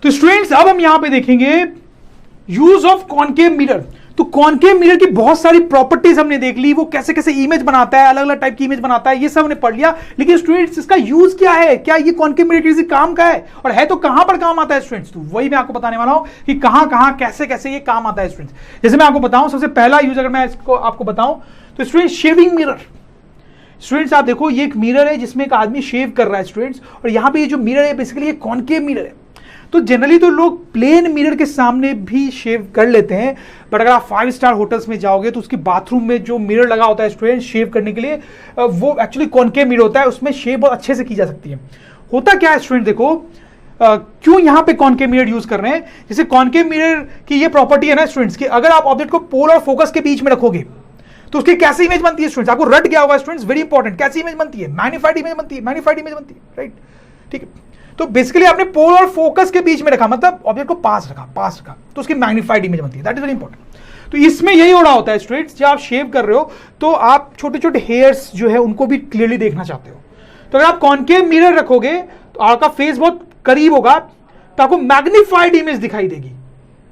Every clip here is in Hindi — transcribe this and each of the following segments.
तो स्टूडेंट्स अब हम यहां पे देखेंगे यूज ऑफ कॉनकेव मिरर। तो कॉनकेव मिरर की बहुत सारी प्रॉपर्टीज हमने देख ली, वो कैसे कैसे इमेज बनाता है, अलग अलग टाइप की इमेज बनाता है, ये सब हमने पढ़ लिया। लेकिन स्टूडेंट्स इसका यूज क्या है, क्या ये कॉनकेव मिरर किसी काम का है, और है तो कहां पर काम आता है स्टूडेंट्स? तो वही मैं आपको बताने वाला हूं कि कहां कहां कैसे कैसे ये काम आता है स्टूडेंट्स। जैसे मैं आपको बताऊं, सबसे पहला यूज अगर मैं इसको आपको बताऊं तो स्टूडेंट्स शेविंग मिरर। स्टूडेंट्स आप देखो, ये एक मिरर है जिसमें एक आदमी शेव कर रहा है स्टूडेंट्स, और यहां पे ये जो मिरर है बेसिकली ये कॉनकेव मिरर है। तो जनरली तो लोग प्लेन मिरर के सामने भी शेव कर लेते हैं, बट अगर आप 5 स्टार होटल्स में जाओगे तो उसके बाथरूम में जो मिरर लगा होता है स्टूडेंट शेव करने के लिए, वो एक्चुअली कॉनकेव मिरर होता है, उसमें शेव बहुत अच्छे से की जा सकती है। होता क्या है स्टूडेंट, देखो क्यों यहां पे कॉनकेव मिरर यूज कर रहे हैं। जैसे कॉनकेव मिरर की ये प्रॉपर्टी है ना स्टूडेंट्स कि अगर आप ऑब्जेक्ट को पोल और फोकस के बीच में रखोगे तो उसकी कैसी इमेज बनती है स्टूडेंट्स? आपको रट गया होगा स्टूडेंट्स, वेरी इंपॉर्टेंट। कैसी इमेज बनती है? मैग्नीफाइड इमेज बनती है, मैग्नीफाइड इमेज बनती है, राइट? ठीक है, तो बेसिकली आपने पोल और फोकस के बीच में रखा, मतलब ऑब्जेक्ट को पास रखा, तो उसकी मैग्नीफाइड इमेज बनती है। That is very important. तो इसमें यही हो रहा होता है स्टूडेंट्स, जब आप शेव कर रहे हो तो आप छोटे छोटे हेयर्स जो है उनको भी क्लियरली देखना चाहते हो। तो अगर आप कॉनकेव मिरर रखोगे तो आपका फेस बहुत करीब होगा, तो आपको मैग्नीफाइड इमेज दिखाई देगी।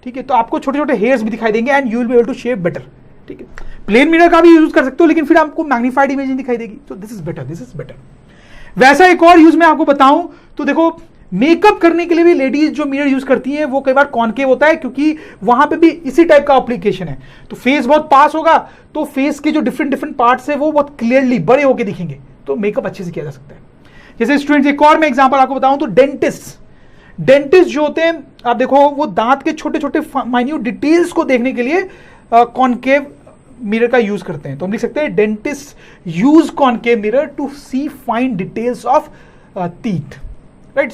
ठीक है, तो आपको छोटे छोटे हेयर्स भी दिखाई देंगे and you will be able to shave better. ठीक है, प्लेन मिरर का भी यूज कर सकते हो, लेकिन फिर आपको मैग्नीफाइड इमेज नहीं दिखाई देगी। तो this is better, this is better. वैसा एक और यूज मैं आपको बताऊं तो देखो, मेकअप करने के लिए भी लेडीज जो मिरर यूज करती हैं वो कई बार कॉनकेव होता है, क्योंकि वहां पे भी इसी टाइप का एप्लीकेशन है। तो फेस बहुत पास होगा तो फेस के जो डिफरेंट डिफरेंट पार्ट्स है वो बहुत क्लियरली बड़े होकर दिखेंगे, तो मेकअप अच्छे से किया जा सकता है। जैसे स्टूडेंट्स एक और मैं एग्जांपल आपको बताऊं तो डेंटिस्ट जो होते हैं, आप देखो वो दांत के छोटे छोटे माइन्यूट डिटेल्स को देखने के लिए कॉनकेव मिरर का यूज करते हैं। तो हम लिख सकते हैं dentist use concave mirror to see fine details of teeth, right?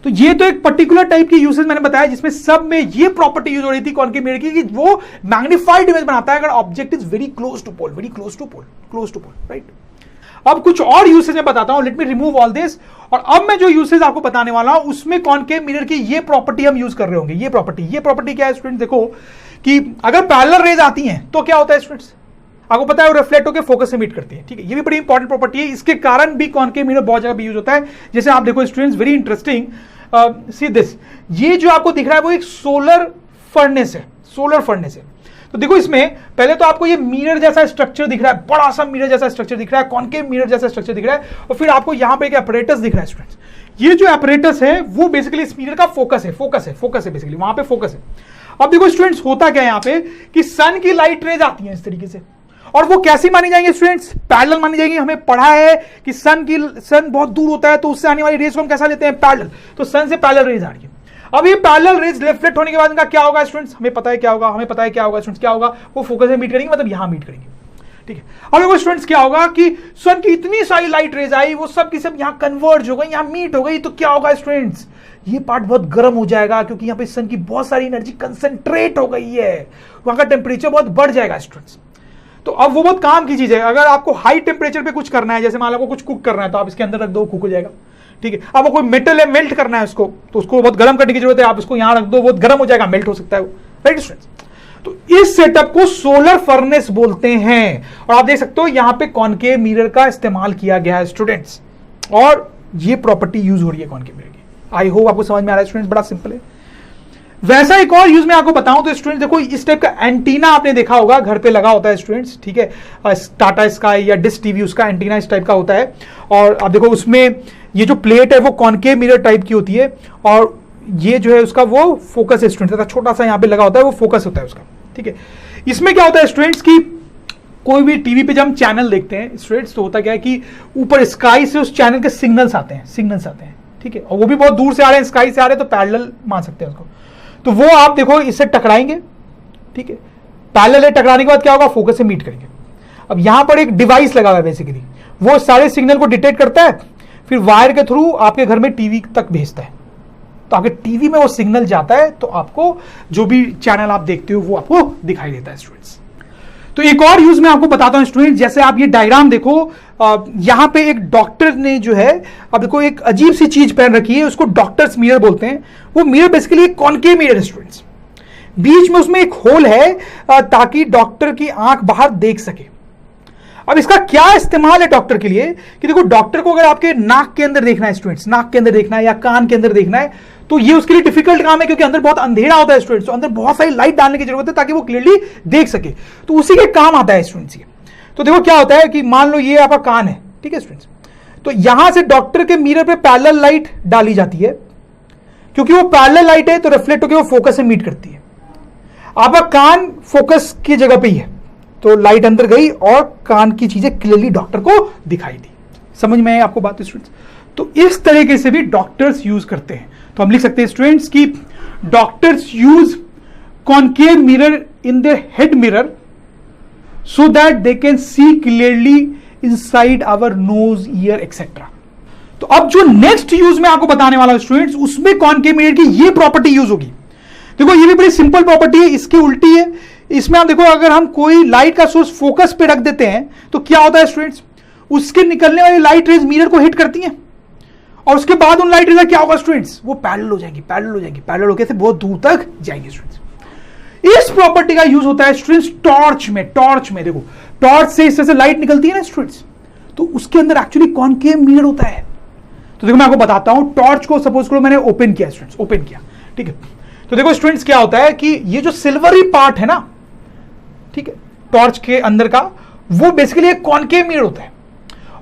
तो ये तो एक पर्टिकुलर टाइप की यूसेज मैंने बताया जिसमें सब में ये प्रॉपर्टी यूज हो रही थी कॉनकेव मिरर की कि वो मैग्नीफाइड इमेज बनाता है अगर object is very close to pole, right? अब कुछ और यूसेज मैं बताता हूं, let me remove all this. और अब मैं जो यूसेज आपको बताने वाला हूं उसमें कॉनकेव मिरर की ये प्रॉपर्टी हम यूज कर रहे होंगे। ये प्रॉपर्टी क्या है स्टूडेंट? देखो कि अगर पैरेलल रेज आती हैं तो क्या होता है स्टूडेंट्स? आपको पता है वो रिफ्लेक्ट होकर फोकस से मीट करती है। ठीक है, ये भी बड़ी इंपॉर्टेंट प्रॉपर्टी है, इसके कारण भी कॉनकेव मिरर बहुत जगह भी यूज होता है। जैसे आप देखो students, very interesting, see this, ये जो आपको दिख रहा है वो एक सोलर फर्नेस है। तो देखो इसमें पहले तो आपको ये मिरर जैसा स्ट्रक्चर दिख रहा है, बड़ा सा मिरर जैसा स्ट्रक्चर दिख रहा है, कॉनकेव मिरर जैसा स्ट्रक्चर दिख रहा है, और फिर आपको यहां पे एक apparatus दिख रहा है स्टूडेंट्स। ये जो apparatus है वो बेसिकली इस मिरर का फोकस है बेसिकली, वहां पे फोकस है। अब देखो स्टूडेंट्स, होता क्या है यहां पे कि सन की लाइट रेज आती है इस तरीके से, और वो कैसी मानी जाएंगे स्टूडेंट्स? पैरेलल मानी जाएंगी। हमें पढ़ा है कि सन बहुत दूर होता है तो उससे आने वाली रेज को हम कैसा लेते हैं? पैरेलल। तो सन से पैरेलल रेज आ रही है। अब ये पैरेलल रेज रिफ्लेक्ट होने के बाद इनका क्या होगा स्टूडेंट्स? हमें पता है क्या होगा स्टूडेंट्स, क्या होगा? वो फोकस में मीट करेंगे, मतलब यहां मीट करेंगे। ठीक है, अब देखो स्टूडेंट्स क्या होगा कि सन की इतनी सारी लाइट रेज आई, वो सब की सब यहां कन्वर्ज हो गई, यहां मीट हो गई, तो क्या होगा स्टूडेंट्स? ये पार्ट बहुत गर्म हो जाएगा, क्योंकि यहां पे सन की बहुत सारी एनर्जी कंसंट्रेट हो गई है, वहां का टेम्परेचर बहुत बढ़ जाएगा स्टूडेंट्स। तो अब वो बहुत काम की चीज है। अगर आपको हाई टेम्परेचर पे कुछ करना है, जैसे मान लो आपको कुछ कुक करना है, तो आप इसके अंदर रख दो, कुक हो जाएगा। ठीक है, अब कोई मेटल है, मेल्ट करना है उसको, तो उसको बहुत गर्म करने की जरूरत है, आप इसको यहां रख दो, बहुत गर्म हो जाएगा, मेल्ट हो सकता है वो, राइट स्टूडेंट्स? तो इस सेटअप को सोलर फर्नेस बोलते हैं, और आप देख सकते हो यहां पे कॉनकेव मिरर का इस्तेमाल किया गया है स्टूडेंट्स, और ये प्रॉपर्टी यूज हो रही है कॉनकेव मिरर की। आई होप आपको समझ में आ रहा है स्टूडेंट्स, बड़ा सिंपल है। वैसा एक और यूज मैं आपको बताऊं तो स्टूडेंट्स देखो, इस टाइप का एंटीना आपने देखा होगा, घर पे लगा होता है स्टूडेंट्स। ठीक है, टाटा स्काई या डिश टीवी, उसका एंटीना इस टाइप का होता है, और आप देखो उसमें ये जो प्लेट है वो कॉनकेव मिरर टाइप की होती है, और ये जो है उसका वो फोकस है स्टूडेंट्स, छोटा सा यहाँ पे लगा होता है, वो फोकस होता है उसका। ठीक है, इसमें क्या होता है स्टूडेंट्स की कोई भी टीवी पे जब हम चैनल देखते हैं स्टूडेंट्स, तो होता क्या है कि ऊपर स्काई से उस चैनल के सिग्नल्स आते हैं। ठीक है, और वो भी बहुत दूर से आ रहे हैं, स्काई से आ रहे हैं, तो पैरेलल मान सकते हैं उसको। तो वो आप देखो इससे टकराएंगे। ठीक है, पैरेलल है, टकराने के बाद क्या होगा? फोकस से मीट करेंगे। अब यहां पर एक डिवाइस लगा हुआ है बेसिकली, वो सारे सिग्नल को डिटेक्ट करता है, फिर वायर के थ्रू आपके घर में टीवी तक भेजता है। तो आपके टीवी में वो सिग्नल जाता है, तो आपको जो भी चैनल आप देखते हो वो आपको दिखाई देता है स्टूडेंट्स। तो एक और यूज मैं आपको बताता हूं स्टूडेंट, जैसे आप ये डायग्राम देखो, यहां पे एक डॉक्टर ने जो है, अब देखो एक अजीब सी चीज पहन रखी है, उसको डॉक्टर्स मिरर बोलते हैं। वो मिरर बेसिकली एक कॉनकेव मिरर है स्टूडेंट्स, बीच में उसमें एक होल है ताकि डॉक्टर की आंख बाहर देख सके। अब इसका क्या इस्तेमाल है डॉक्टर के लिए कि देखो, डॉक्टर को अगर आपके नाक के अंदर देखना है स्टूडेंट्स, नाक के अंदर देखना है या कान के अंदर देखना है, तो ये उसके लिए डिफिकल्ट काम है क्योंकि अंदर बहुत अंधेरा होता है स्टूडेंट्स, तो अंदर बहुत सारी लाइट डालने की जरूरत है ताकि वो क्लियरली देख सके। तो उसी के काम आता है स्टूडेंट्स ये। तो देखो क्या होता है कि मान लो ये आपका कान है, ठीक है स्टूडेंट्स, तो यहां से डॉक्टर के मिरर पे पैरेलल लाइट डाली जाती है, क्योंकि वो पैरेलल लाइट है तो रिफ्लेक्ट होकर वो फोकस से मीट करती है। आपका कान फोकस की जगह पे ही है, तो लाइट अंदर गई और कान की चीजें क्लियरली डॉक्टर को दिखाई दी। समझ में आई आपको बात स्टूडेंट्स? तो इस तरीके से भी डॉक्टर्स यूज करते हैं। तो हम लिख सकते हैं स्टूडेंट्स कि doctors use concave mirror in their head mirror so that they can see clearly inside our nose, ear etcetera. तो अब जो नेक्स्ट यूज मैं आपको बताने वाला हूं स्टूडेंट्स, उसमें कॉनकेव मिरर की ये प्रॉपर्टी यूज होगी। देखो ये भी बड़ी सिंपल प्रॉपर्टी है, इसकी उल्टी है। इसमें आप देखो, अगर हम कोई लाइट का सोर्स फोकस पे रख देते हैं तो क्या होता है स्टूडेंट्स, उसके निकलने वाली लाइट रेज मिरर को हिट करती हैं और उसके बाद उन लाइट रेज का क्या होगा स्टूडेंट्स, वो पैरेलल हो जाएंगी, पैरेलल हो जाएंगी, पैरेलल होकर से बहुत दूर तक जाएंगे स्टूडेंट्स। इस प्रॉपर्टी का यूज होता है स्टूडेंट्स टॉर्च में। टॉर्च में देखो, टॉर्च से इस तरह से लाइट निकलती है ना स्टूडेंट्स, तो उसके अंदर एक्चुअली कॉनकेव मिरर होता है। तो देखो मैं आपको बताता हूं, टॉर्च को सपोज करो मैंने ओपन किया स्टूडेंट्स, ओपन किया, ठीक है। तो देखो स्टूडेंट्स क्या होता है कि ये जो सिल्वरी पार्ट है ना, ठीक है, टॉर्च के अंदर का, वो बेसिकली एक कॉनकेव मिरर होता है।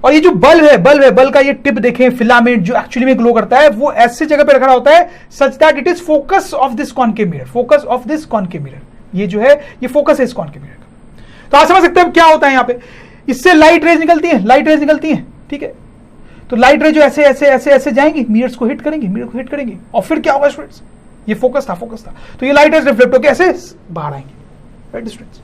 और ये जो बल्ब का ये टिप देखें, फिलामेंट जो एक्चुअली में ग्लो करता है, वो ऐसी जगह पे रखा होता है such that it is focus of this concave mirror, focus of this concave mirror. ये जो है ये फोकस है इस कॉनकेव मिरर का। तो आप समझ सकते हैं क्या होता है यहां पे, इससे लाइट रेज निकलती है, लाइट रेज निकलती है, ठीक है। तो लाइट रेज जो ऐसे ऐसे ऐसे ऐसे जाएंगी, मिरर्स को हिट करेंगी, मिरर को हिट करेंगी, और फिर क्या होगा स्टूडेंट्स, ये फोकस था, फोकस था, तो ये लाइट रेज रिफ्लेक्ट होकर ऐसे बाहर आएंगे, राइट स्टूडेंट्स,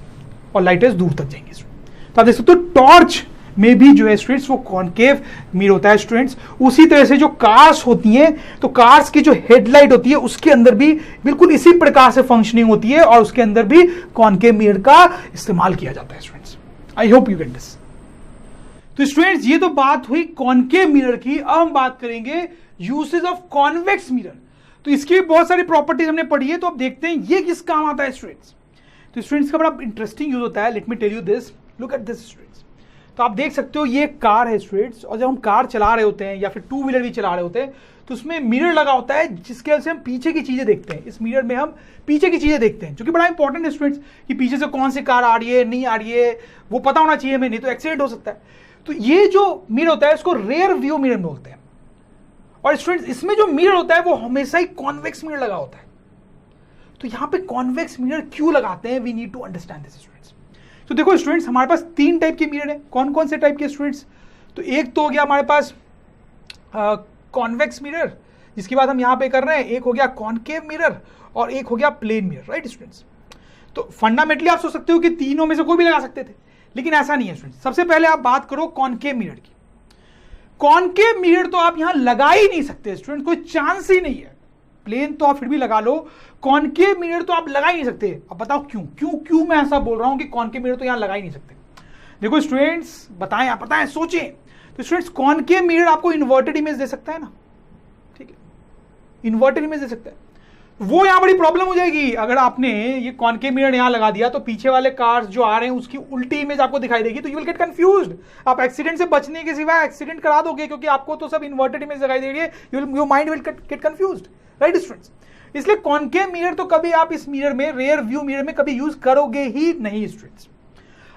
और लाइट रेज दूर तक जाएंगे स्टूडेंट्स। तो आप देख सकते हो टॉर्च में भी जो है स्टूडेंट्स वो कॉनकेव मिरर होता है स्टूडेंट्स। उसी तरह से जो कार्स होती हैं, तो कार्स की जो हेडलाइट होती है उसके अंदर भी बिल्कुल इसी प्रकार से फंक्शनिंग होती है और उसके अंदर भी कॉनकेव मिरर का इस्तेमाल किया जाता है students. I hope you get this. तो स्टूडेंट्स ये तो बात हुई कॉनकेव मिरर की। अब हम बात करेंगे यूसेज ऑफ कॉन्वेक्स मिरर। तो इसकी भी बहुत सारी प्रॉपर्टीज हमने पढ़ी है, तो अब देखते हैं ये किस काम आता है स्टूडेंट्स। तो स्टूडेंट्स का बड़ा इंटरेस्टिंग यूज होता है। Let me tell you this, look at this students. तो आप देख सकते हो ये कार है स्टूडेंट्स, और जब हम कार चला रहे होते हैं या फिर टू व्हीलर भी चला रहे होते हैं तो उसमें मिरर लगा होता है जिसके वजह से हम पीछे की चीजें देखते हैं। इस मिरर में हम पीछे की चीजें देखते हैं, जो कि बड़ा इंपॉर्टेंट है स्टूडेंट्स, कि पीछे से कौन सी कार आ रही है, नहीं आ रही है, वो पता होना चाहिए हमें, नहीं तो एक्सीडेंट हो सकता है। तो ये जो मिरर होता है इसको रेयर व्यू मिरर बोलते हैं। और स्टूडेंट्स इसमें जो मिरर होता है वो हमेशा ही कॉन्वेक्स मिरर लगा होता है। तो यहां पे कॉन्वेक्स मिरर क्यों लगाते हैं, we need to understand this students. तो देखो स्टूडेंट्स हमारे पास 3 टाइप के मिरर है। कौन कौन से टाइप के स्टूडेंट्स? तो एक तो हो गया हमारे पास कॉन्वेक्स मिरर, जिसकी बात हम यहां पे कर रहे हैं। एक हो गया कॉनकेव मिरर और एक हो गया प्लेन मिरर, राइट स्टूडेंट्स। तो फंडामेंटली आप सोच सकते हो कि तीनों में से कोई भी लगा सकते थे, लेकिन ऐसा नहीं है स्टूडेंट्स। सबसे पहले आप बात करो कॉनकेव मिरर की। कॉनकेव मिरर तो आप यहां लगा ही नहीं सकते स्टूडेंट, कोई चांस ही नहीं है। प्लेन तो आप फिर भी लगा लो, कॉनकेव मिरर तो आप लगा ही नहीं सकते। अब बताओ क्यों क्यों क्यों मैं ऐसा बोल रहा हूं कि कॉनकेव मिरर तो यहां लगा ही नहीं सकते। देखो स्टूडेंट्स बताएं, आप पता है, सोचें। तो स्टूडेंट्स कॉनकेव मिरर आपको इन्वर्टेड इमेज दे सकता है ना, ठीक है, इन्वर्टेड इमेज दे सकता है। वो यहां बड़ी प्रॉब्लम हो जाएगी अगर आपने ये कॉनकेव मिरर यहां लगा दिया, तो पीछे वाले कार्स जो आ रहे हैं उसकी उल्टी इमेज आपको दिखाई देगी, तो यू विल गेट कंफ्यूज्ड। आप एक्सीडेंट से बचने के सिवा एक्सीडेंट करा दोगे, क्योंकि आपको तो सब इन्वर्टेड इमेज दिखाई दे रही है, your mind will get confused, right students. इसलिए कॉनकेव मिरर तो कभी आप इस मिरर में, रेयर व्यू मिरर में कभी यूज करोगे ही नहीं स्टूडेंट्स।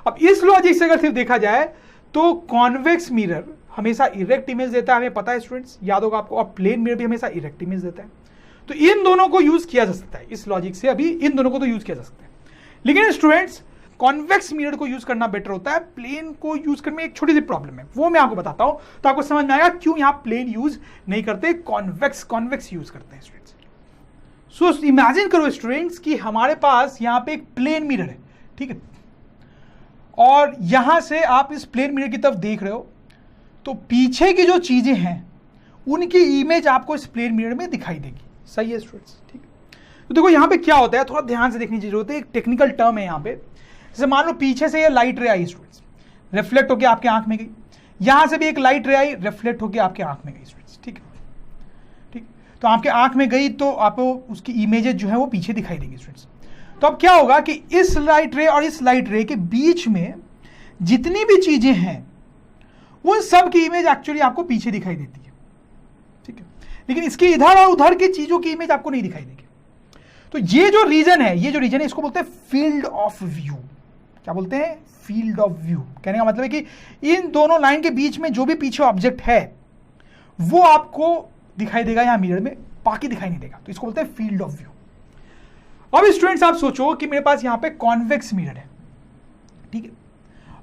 अब इस लॉजिक से अगर सिर्फ देखा जाए तो कॉन्वेक्स मिरर हमेशा इरेक्ट इमेज देता है, हमें पता है स्टूडेंट्स, याद होगा आपको। और प्लेन मिरर भी हमेशा इरेक्ट इमेज देता है। तो इन दोनों को यूज किया जा सकता है इस लॉजिक से, अभी इन दोनों को तो यूज किया जा सकता है। लेकिन स्टूडेंट्स कॉन्वेक्स मिरर को यूज करना बेटर होता है। प्लेन को यूज करने में एक छोटी सी प्रॉब्लम है, वो मैं आपको बताता हूं, तो आपको समझ में आएगा क्यों यहां प्लेन यूज नहीं करते, कॉन्वेक्स यूज करते हैं स्टूडेंट्स। सो इमेजिन करो स्टूडेंट्स कि हमारे पास यहां पे एक प्लेन मिरर है, ठीक है, और यहां से आप इस प्लेन मिरर की तरफ देख रहे हो, तो पीछे की जो चीजें हैं उनकी इमेज आपको इस प्लेन मिरर में दिखाई देगी। सही है स्टूडेंट्स, ठीक है। तो देखो यहां पे क्या होता है, थोड़ा ध्यान से देखने की जरूरत है। एक टेक्निकल टर्म है यहां पे। जैसे मान लो पीछे से ये लाइट रे आई स्टूडेंट्स, रिफ्लेक्ट होकर आपके आंख में गई, यहां से भी एक लाइट रे आई, रिफ्लेक्ट होकर आपके आंख में गई स्टूडेंट्स, ठीक है, ठीक। तो आपके आंख में गई तो आपको उसकी इमेजेस जो है वो पीछे दिखाई देंगी स्टूडेंट्स। तो अब क्या होगा कि इस लाइट रे और इस लाइट रे के बीच में जितनी भी चीजें हैं वो सब की इमेज एक्चुअली आपको पीछे दिखाई देती है, ठीक है, लेकिन इसके इधर और उधर की चीजों की इमेज आपको नहीं दिखाई देगी। तो ये जो रीजन है इसको बोलते हैं फील्ड ऑफ व्यू। क्या बोलते हैं? Field of view. कहने का मतलब है कि इन दोनों लाइन के बीच में जो भी पीछे ऑब्जेक्ट है वो आपको दिखाई देगा यहां मिरर में, बाकी दिखाई नहीं देगा। तो इसको बोलते हैं फील्ड ऑफ व्यू। अब स्टूडेंट्स आप सोचो कि मेरे पास यहां पे कॉन्वेक्स मिरर है, ठीक है,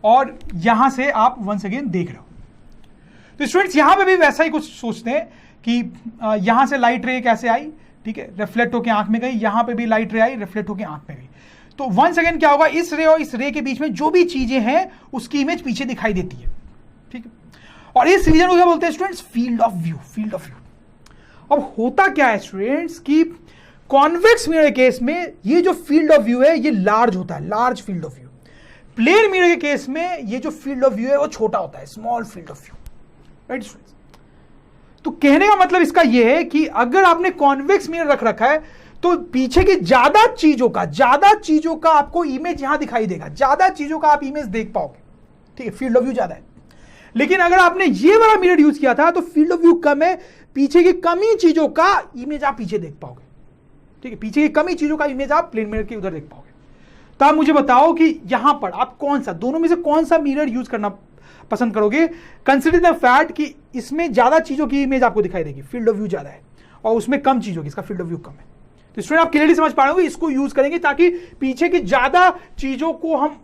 और यहां से आप वंस अगेन देख रहे हो। तो स्टूडेंट्स यहां पे भी वैसा ही कुछ सोचते हैं कि यहां से लाइट रे कैसे आई, ठीक है, रिफ्लेक्ट होकर आंख में गई, यहां पे भी लाइट रे आई, रिफ्लेक्ट होकर आंख में गई। तो वंस अगेन क्या होगा, इस रे और इस रे के बीच में जो भी चीजें हैं उसकी इमेज पीछे दिखाई देती है, ठीक है, और इस रीजन को क्या बोलते हैं students? Field of view. Field of view. अब होता क्या है स्टूडेंट्स कि कॉन्वेक्स मिरर के केस में ये जो फील्ड ऑफ व्यू है ये लार्ज होता है, large field of view. Plane mirror के केस में ये जो फील्ड ऑफ व्यू है वो छोटा होता है, small field of view, right students? तो कहने का मतलब इसका यह है कि अगर आपने कॉन्वेक्स मिरर रख रखा है तो पीछे की ज्यादा चीजों का आपको इमेज यहां दिखाई देगा, ज्यादा चीजों का आप इमेज देख पाओगे, ठीक है, फील्ड ऑफ व्यू ज्यादा है। लेकिन अगर आपने ये वाला मिरर यूज किया था तो फील्ड ऑफ व्यू कम है, पीछे की कमी चीजों का इमेज आप पीछे देख पाओगे, ठीक है, पीछे की कमी चीजों का इमेज आप प्लेन मिरर के उधर देख पाओगे। तो आप मुझे बताओ कि यहां पर आप कौन सा, दोनों में से कौन सा मिरर यूज करना पसंद करोगे? कंसिडर द फैक्ट कि इसमें ज्यादा चीजों की इमेज आपको दिखाई देगी, फील्ड ऑफ व्यू ज्यादा है, और उसमें कम चीजों की, इसका फील्ड ऑफ व्यू कम है। तो स्टूडेंट आप क्लियरली समझ पा रहे हो, इसको यूज करेंगे ताकि पीछे की ज्यादा चीजों को हम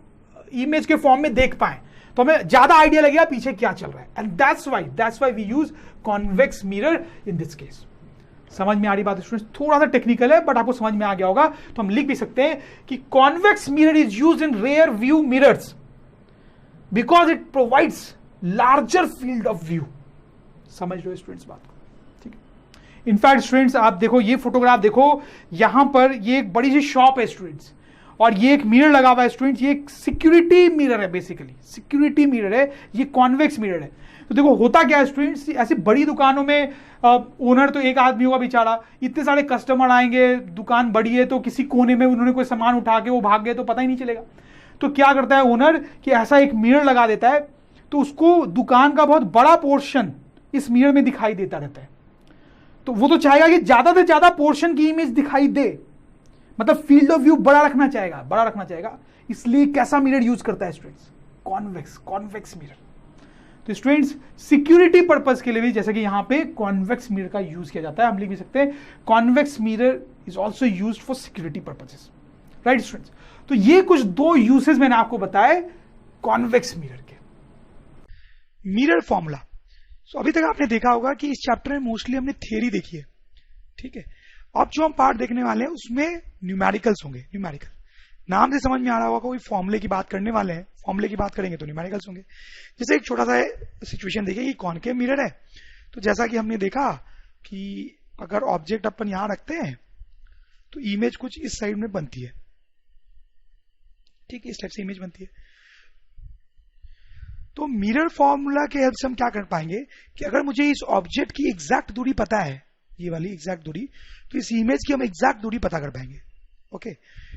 इमेज के फॉर्म में देख पाए, तो हमें ज्यादा आइडिया लगेगा पीछे क्या चल रहा है। And that's why we use convex mirror in this case. समझ में आ रही बात स्टूडेंट्स? थोड़ा सा टेक्निकल है बट आपको समझ में आ गया होगा। तो हम लिख भी सकते हैं कि convex mirror is used in rear view mirrors because it provides larger field of view. समझ लो स्टूडेंट्स बात को, ठीक है। इनफैक्ट स्टूडेंट्स आप देखो, ये फोटोग्राफ देखो, यहां पर ये एक बड़ी सी शॉप है स्टूडेंट्स, और ये एक मिरर लगा हुआ है स्टूडेंट्स, ये एक सिक्योरिटी मिरर है, बेसिकली सिक्योरिटी मिरर है, ये कॉन्वेक्स मिरर है। तो देखो होता क्या है स्टूडेंट्स, ऐसी बड़ी दुकानों में ओनर तो एक आदमी होगा बेचारा, इतने सारे कस्टमर आएंगे, दुकान बड़ी है, तो किसी कोने में उन्होंने कोई सामान उठा के वो भाग गए तो पता ही नहीं चलेगा। तो क्या करता है ओनर कि ऐसा एक मिरर लगा देता है, तो उसको दुकान का बहुत बड़ा पोर्शन इस मिरर में दिखाई देता रहता है। तो वो तो चाहेगा कि ज्यादा से ज्यादा पोर्शन की इमेज दिखाई दे, मतलब फील्ड ऑफ व्यू बड़ा रखना चाहेगा, इसलिए कैसा मिरर यूज करता है स्टूडेंट्स? Convex mirror. तो स्टूडेंट्स सिक्योरिटी पर्पस के लिए भी जैसे कि यहां पे कॉन्वेक्स मिरर का यूज किया जाता है, हम लिख भी सकते हैं convex mirror is also used for security purposes, right students? तो ये कुछ दो यूसेज मैंने आपको बताए कॉन्वेक्स मिरर के। Mirror formula. सो अभी तक आपने देखा होगा कि इस चैप्टर में मोस्टली हमने थियरी देखी है, ठीक है। अब जो हम पार्ट देखने वाले हैं उसमें न्यूमेरिकल्स होंगे। न्यूमेरिकल नाम से समझ में आ रहा होगा, कोई फॉर्मूले की बात करने वाले हैं, फॉर्मूले की बात करेंगे तो न्यूमेरिकल्स होंगे। जैसे एक छोटा सा सिचुएशन देखिए कि कॉनकेव मिरर है, तो जैसा कि हमने देखा कि अगर ऑब्जेक्ट अपन यहां रखते हैं तो इमेज कुछ इस साइड में बनती है, ठीक है, इस टाइप से इमेज बनती है। तो मिरर फॉर्मूला के हेल्प से हम क्या कर पाएंगे कि अगर मुझे इस ऑब्जेक्ट की एग्जैक्ट दूरी पता है, ये वाली एग्जैक्ट दूरी, तो इस इमेज की हम एग्जैक्ट दूरी पता कर पाएंगे। ओके,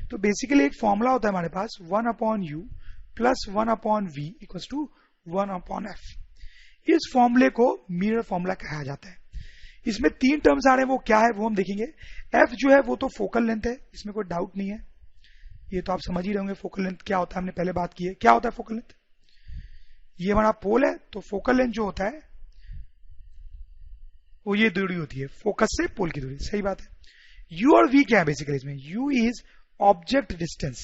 तो बेसिकली एक फॉर्मूला होता है हमारे पास 1/u plus 1/v equals to 1/f। इस फॉर्मूले को मिरर फॉर्मूला कहा जाता है। इसमें 3 टर्म्स आ रहे हैं, वो क्या है वो हम देखेंगे। f जो है वो तो फोकल लेंथ है, इसमें कोई डाउट नहीं है, ये तो आप समझ ही रहे होंगे फोकल लेंथ क्या होता है, हमने पहले बात की है। क्या होता है फोकल लेंथ? ये हमारा पोल है, तो फोकल लेंथ जो होता है वो ये दूरी होती है, फोकस से पोल की दूरी, सही बात है। u और v क्या है बेसिकली इसमें? u is object distance,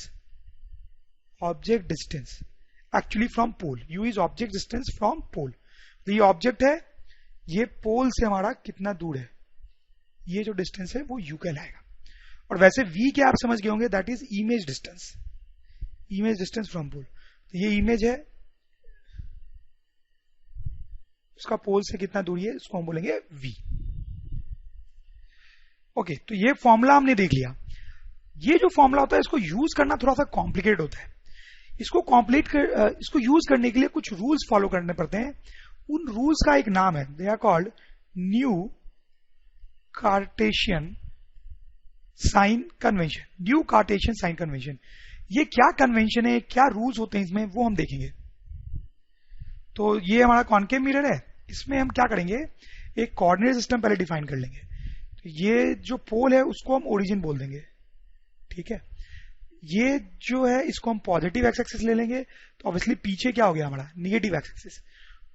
object distance actually from pole. u is object distance from pole. तो ये ऑब्जेक्ट है, ये पोल से हमारा कितना दूर है, ये जो डिस्टेंस है वो u कहलाएगा। और वैसे v क्या आप समझ गए होंगे, that is image distance, image distance from pole. तो ये इमेज है, उसका पोल से कितना दूरी है उसको हम बोलेंगे v। ओके, तो ये फॉर्मूला हमने देख लिया। ये जो फॉर्मूला होता है इसको यूज करना थोड़ा सा कॉम्प्लिकेटेड होता है। इसको यूज करने के लिए कुछ रूल्स फॉलो करने पड़ते हैं। उन रूल्स का एक नाम है, they are called new Cartesian sign convention. New Cartesian sign convention, ये क्या कन्वेंशन है, क्या रूल्स होते हैं इसमें, वो हम देखेंगे। तो ये हमारा कॉनकेव मिरर है। इसमें हम क्या करेंगे, एक कोऑर्डिनेट सिस्टम पहले डिफाइन कर लेंगे। तो ये जो पोल है उसको हम ओरिजिन बोल देंगे, ठीक है। ये जो है इसको हम पॉजिटिव एक्स एक्सिस ले लेंगे, तो ऑब्वियसली पीछे क्या हो गया हमारा, निगेटिव एक्स एक्सिस।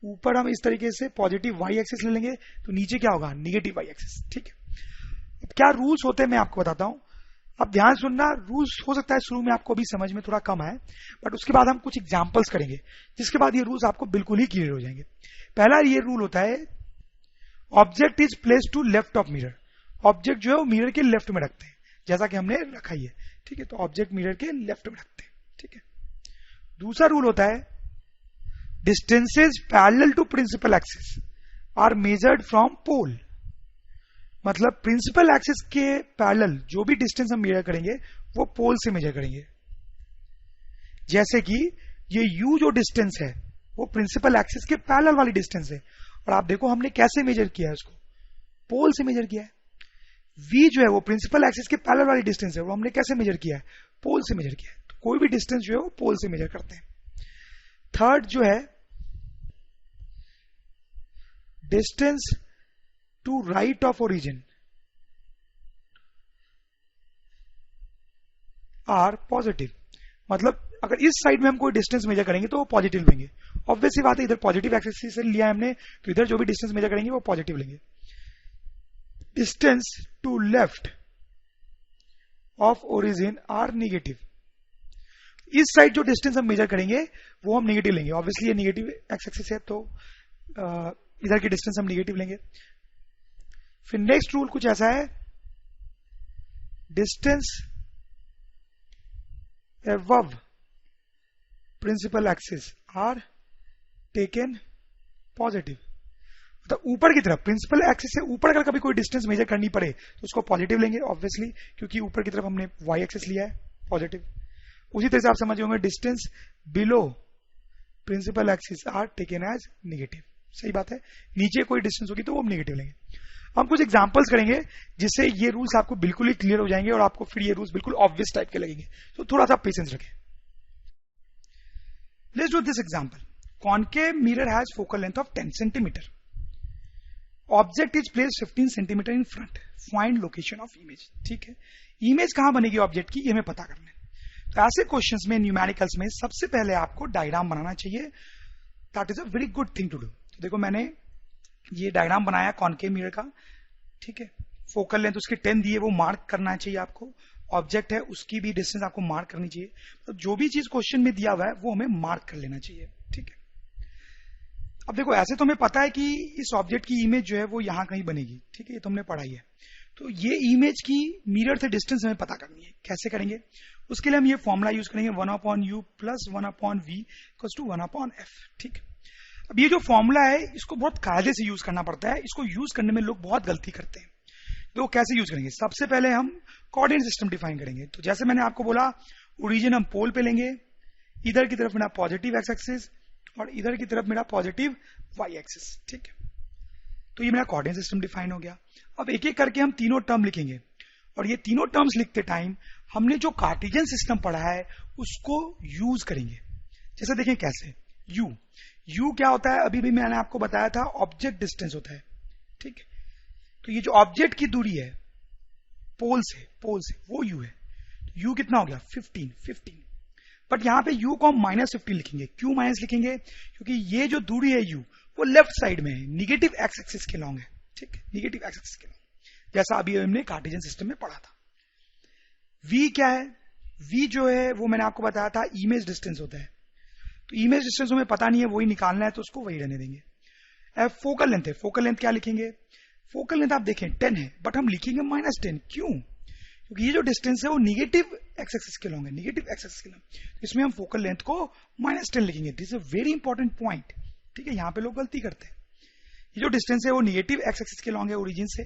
ऊपर हम इस तरीके से पॉजिटिव वाई एक्सिस ले लेंगे, तो नीचे क्या होगा, निगेटिव वाई एक्सिस, ठीक है। अब क्या रूल्स होते हैं मैं आपको बताता हूं, अब ध्यान सुनना। रूल्स हो सकता है शुरू में आपको भी समझ में थोड़ा कम आए, बट उसके बाद हम कुछ एग्जांपल्स करेंगे, जिसके बाद ये रूल्स आपको बिल्कुल ही क्लियर हो जाएंगे। पहला ये रूल होता है, object is place to left of mirror. Object जो है वो मिरर के लेफ्ट में रखते हैं, जैसा कि हमने रखा ही है, ठीक है। तो ऑब्जेक्ट मिरर के लेफ्ट में रखते हैं, ठीक है। दूसरा रूल होता है, distances parallel to principal axis are measured from pole. मतलब प्रिंसिपल एक्सिस के पैरेलल जो भी डिस्टेंस हम मेजर करेंगे वो पोल से मेजर करेंगे। जैसे कि ये u जो डिस्टेंस है वो प्रिंसिपल एक्सिस के पैरेलल वाली डिस्टेंस है, और आप देखो हमने कैसे मेजर किया है उसको, पोल से मेजर किया है। v जो है वो प्रिंसिपल एक्सिस के पैरेलल वाली डिस्टेंस है, वो हमने कैसे मेजर किया है, पोल से मेजर किया है। तो कोई भी डिस्टेंस जो है वो पोल से मेजर करते हैं। थर्ड जो है, distance to right of origin are positive. मतलब अगर इस साइड में हम कोई डिस्टेंस मेजर करेंगे तो वो पॉजिटिव लेंगे। ऑब्वियस सी बात है, इधर पॉजिटिव एक्सिस से लिया है हमने, तो इधर जो भी डिस्टेंस मेजर करेंगे वो पॉजिटिव लेंगे। Distance to left of origin are negative. इस साइड जो डिस्टेंस हम मेजर करेंगे वो हम निगेटिव लेंगे। ऑब्वियसली ये निगेटिव एक्स एक्सिस है, तो इधर की डिस्टेंस हम निगेटिव लेंगे। फिर नेक्स्ट रूल कुछ ऐसा है, distance above principal axis are taken positive. मतलब ऊपर की तरफ, प्रिंसिपल एक्सिस से ऊपर अगर कभी कोई डिस्टेंस मेजर करनी पड़े तो उसको पॉजिटिव लेंगे, ऑब्वियसली, क्योंकि ऊपर की तरफ हमने वाई एक्सिस लिया है, पॉजिटिव। उसी तरह से आप समझ होंगे, distance below principal axis are taken as negative. सही बात है, नीचे कोई डिस्टेंस होगी तो वो हम निगेटिव लेंगे। हम कुछ एग्जांपल्स करेंगे जिससे ये रूल्स आपको बिल्कुल ही क्लियर हो जाएंगे और आपको फिर ये रूल्स बिल्कुल ऑब्वियस टाइप के लगेंगे। तो थोड़ा सा पेशेंस रखें। Let's do this example. Concave mirror has focal length of 10 centimetre. Object is placed 15 centimetre in front. Find location of image. ठीक है, इमेज कहां बनेगी ऑब्जेक्ट की, ये हमें पता करना है। तो ऐसे क्वेश्चंस में, न्यूमेरिकल्स में, सबसे पहले आपको डायग्राम बनाना चाहिए। That is a very good thing to do. तो देखो मैंने ये डायग्राम बनाया कॉनकेव मिरर का, ठीक है। फोकल लेंथ उसकी 10 दी है, वो मार्क करना चाहिए आपको। ऑब्जेक्ट है उसकी भी डिस्टेंस आपको मार्क करनी चाहिए। तो जो भी चीज क्वेश्चन में दिया हुआ है वो हमें मार्क कर लेना चाहिए, ठीक है। अब देखो ऐसे तो हमें पता है कि इस ऑब्जेक्ट की इमेज जो है वो यहां कहीं बनेगी, ठीक है, ये तो हमने पढ़ा ही है। तो ये इमेज की मिरर से डिस्टेंस हमें पता करनी है। कैसे करेंगे, उसके लिए हम ये फॉर्मूला यूज करेंगे, 1/u plus 1/v equals to 1/f, ठीक। अब ये जो फॉर्मूला है इसको बहुत कायदे से यूज करना पड़ता है। इसको यूज करने में लोग बहुत गलती करते हैं। तो कैसे यूज करेंगे, सबसे पहले हम कोऑर्डिनेट सिस्टम डिफाइन करेंगे। तो जैसे मैंने आपको बोला, ओरिजिन हम पोल पे लेंगे, इधर की तरफ मेरा पॉजिटिव एक्स एक्सिस और इधर की तरफ मेरा पॉजिटिव वाई एक्सिस, ठीक है। तो ये मेरा कोऑर्डिनेट सिस्टम डिफाइन हो गया। अब एक एक करके हम तीनों टर्म लिखेंगे, और ये तीनों टर्म्स लिखते टाइम हमने जो कार्टेशियन सिस्टम पढ़ा है उसको यूज करेंगे। जैसे देखें कैसे, यू क्या होता है, अभी भी मैंने आपको बताया था, ऑब्जेक्ट डिस्टेंस होता है, ठीक है। तो ये जो ऑब्जेक्ट की दूरी है पोल से वो यू है। यू कितना हो गया, 15। बट यहां पे यू को हम -15 लिखेंगे। क्यों माइनस लिखेंगे, क्योंकि ये जो दूरी है यू वो लेफ्ट साइड में है, निगेटिव एक्स एक्सिस के लॉन्ग है, ठीक है, निगेटिव एक्स एक्सिस के लॉन्ग, जैसा अभी हमने कार्टेशियन सिस्टम में पढ़ा था। वी क्या है, वी जो है वो मैंने आपको बताया था इमेज डिस्टेंस होता है। तो इमेज डिस्टेंस हमें पता नहीं है, वही निकालना है, तो उसको वही रहने देंगे। एफ फोकल लेंथ है, फोकल लेंथ क्या लिखेंगे, फोकल लेंथ आप देखें 10 है, बट हम लिखेंगे -10। क्यों, क्योंकि ये जो डिस्टेंस है वो निगेटिव एक्स एक्सिस के लॉन्ग है, निगेटिव एक्स एक्सिस के लॉन्ग। इसमें हम फोकल लेंथ को -10 लिखेंगे। This is a very important point, ठीक है। यहां पे लोग गलती करते हैं। ये जो डिस्टेंस है वो निगेटिव एक्स एक्सिस के लॉन्ग है ओरिजिन से,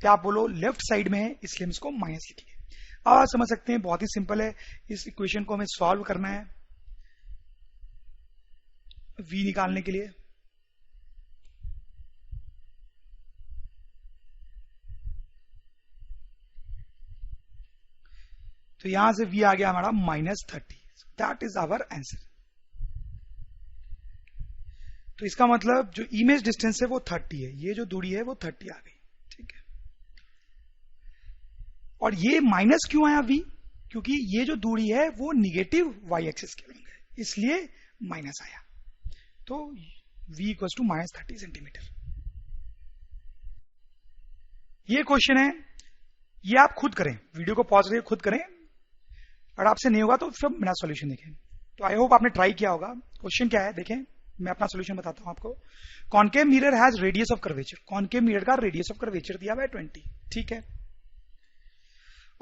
या आप बोलो लेफ्ट साइड में है, इसलिए हम इसको माइनस लिखेंगे। अब आप समझ सकते हैं, बहुत ही सिंपल है। इस इक्वेशन को हमें सॉल्व करना है v निकालने के लिए। तो यहां से v आ गया हमारा -30। That is our answer. तो इसका मतलब जो इमेज डिस्टेंस है वो 30 है, ये जो दूरी है वो 30 आ गई, ठीक है। और ये माइनस क्यों आया v? क्योंकि ये जो दूरी है वो निगेटिव y एक्सिस के लॉन्ग है, इसलिए माइनस आया। तो v इक्वल्स टू -30 सेंटीमीटर। ये क्वेश्चन है, ये आप खुद करें, वीडियो को पॉज करके खुद करें। अगर आपसे नहीं होगा तो फिर मेरा सॉल्यूशन देखें। तो आई होप आपने ट्राई किया होगा। क्वेश्चन क्या है देखें, मैं अपना सॉल्यूशन बताता हूं आपको। Concave mirror has radius of curvature, concave mirror का रेडियस ऑफ कर्वेचर दिया हुआ है 20, ठीक है।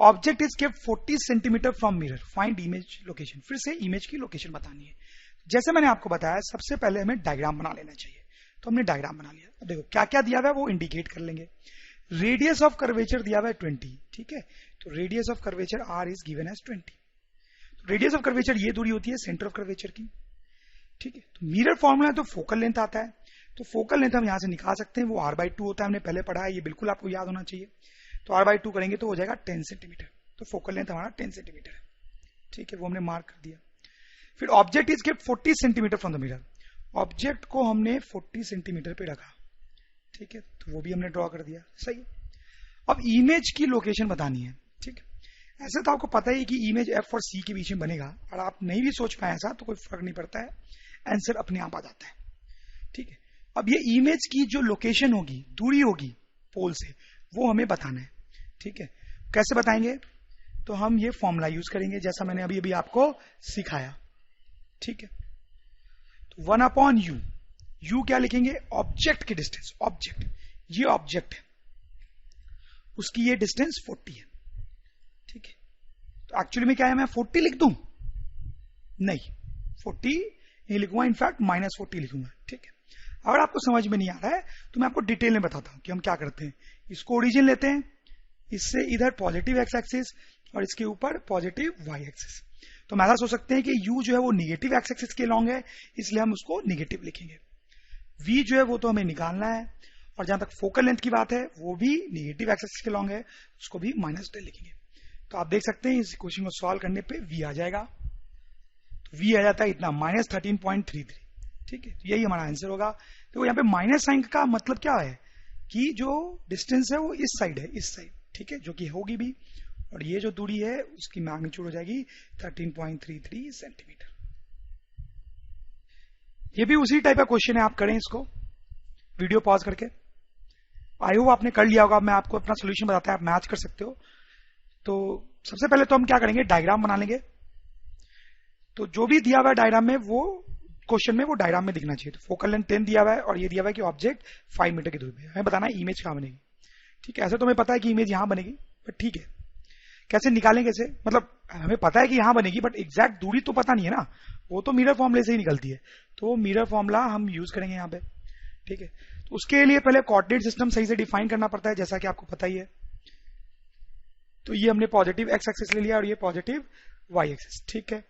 Object is kept 40 centimetre from mirror, find image location. फिर से इमेज की लोकेशन बतानी है। जैसे मैंने आपको बताया, सबसे पहले हमें डायग्राम बना लेना चाहिए। तो हमने डायग्राम बना लिया। अब देखो क्या क्या दिया हुआ है वो इंडिकेट कर लेंगे। रेडियस ऑफ कर्वेचर दिया हुआ है 20, ठीक है। तो radius of curvature R is given as 20। तो रेडियस ऑफ कर्वेचर ये दूरी होती है सेंटर ऑफ कर्वेचर की, ठीक है। तो मिरर फॉर्मूला है तो फोकल लेंथ आता है। तो फोकल लेंथ हम यहां से निकाल सकते हैं, वो r/2 होता है, हमने पहले पढ़ा है, ये बिल्कुल आपको याद होना चाहिए। तो r/2 करेंगे तो हो जाएगा 10 सेंटीमीटर। तो फोकल लेंथ हमारा 10 सेंटीमीटर है, ठीक है, वो हमने मार्क कर दिया। फिर object is kept 40 centimetre from the mirror, object को हमने 40 सेंटीमीटर पे रखा, ठीक है। तो वो भी हमने ड्रॉ कर दिया, सही है। अब इमेज की लोकेशन बतानी है, ठीक है। ऐसे तो आपको पता ही कि इमेज एफ और सी के बीच में बनेगा, और आप नहीं भी सोच पाए ऐसा तो कोई फर्क नहीं पड़ता है, आंसर अपने आप आ जाता है, ठीक है। अब ये इमेज की जो लोकेशन होगी, दूरी होगी पोल से, वो हमें बताना है, ठीक है। कैसे बताएंगे? तो हम ये फॉर्मूला यूज करेंगे जैसा मैंने अभी अभी आपको सिखाया, ठीक है। तो 1/u, u क्या लिखेंगे? ऑब्जेक्ट की डिस्टेंस, ऑब्जेक्ट, ये ऑब्जेक्ट है, उसकी ये डिस्टेंस 40 है, ठीक है। तो एक्चुअली में क्या है, मैं 40 लिख दूं? नहीं, 40 नहीं लिखूंगा, इनफैक्ट -40 लिखूंगा, ठीक है। अगर आपको समझ में नहीं आ रहा है तो मैं आपको डिटेल में बताता हूं कि हम क्या करते हैं। इसको ओरिजिन लेते हैं, इससे इधर पॉजिटिव एक्स एक्सिस और इसके ऊपर पॉजिटिव वाई एक्सिस। तो हम ऐसा सोच सकते हैं कि u जो है वो निगेटिव एक्स एक्सिस के लॉन्ग है, इसलिए हम उसको निगेटिव लिखेंगे। v जो है वो तो हमें निकालना है, और जहां तक फोकल लेंथ की बात है वो भी निगेटिव एक्स एक्सिस के लॉन्ग है, उसको भी -10 लिखेंगे। तो आप देख सकते हैं इस क्वेश्चन को सॉल्व करने पे v आ जाएगा। तो v आ जाता है इतना -13.33, ठीक है। तो यही हमारा आंसर होगा। तो यहाँ पे माइनस साइन का मतलब क्या है कि जो डिस्टेंस है वो इस साइड है, इस साइड, ठीक है, जो कि होगी भी, और ये जो दूरी है उसकी मैग्नीट्यूड हो जाएगी 13.33 सेंटीमीटर। ये भी उसी टाइप का क्वेश्चन है, आप करें इसको वीडियो पॉज करके। आई होप आपने कर लिया होगा, मैं आपको अपना सोल्यूशन बताता है, आप मैच कर सकते हो। तो सबसे पहले तो हम क्या करेंगे, डायग्राम बना लेंगे। तो जो भी दिया हुआ है डायग्राम में, वो क्वेश्चन में वो डायग्राम में दिखना चाहिए। तो फोकल लेंथ 10 दिया हुआ है, और ये दिया हुआ है कि ऑब्जेक्ट 5 मीटर की दूरी पे। हमें बताना है इमेज कहां बनेगी, ठीक है। ऐसे तो हमें पता है कि इमेज यहां बनेगी, बट ठीक है, कैसे निकालेंगे कैसे, मतलब हमें पता है कि यहां बनेगी, बट एग्जैक्ट दूरी तो पता नहीं है ना, वो तो मिरर फॉर्मूले से ही निकलती है। तो मिरर फॉर्मूला हम यूज करेंगे यहाँ पे, ठीक है। तो उसके लिए पहले कोऑर्डिनेट सिस्टम सही से डिफाइन करना पड़ता है, जैसा कि आपको पता ही है। तो ये हमने पॉजिटिव एक्स एक्सिस ले लिया, और ये पॉजिटिव वाई एक्सिस, ठीक है।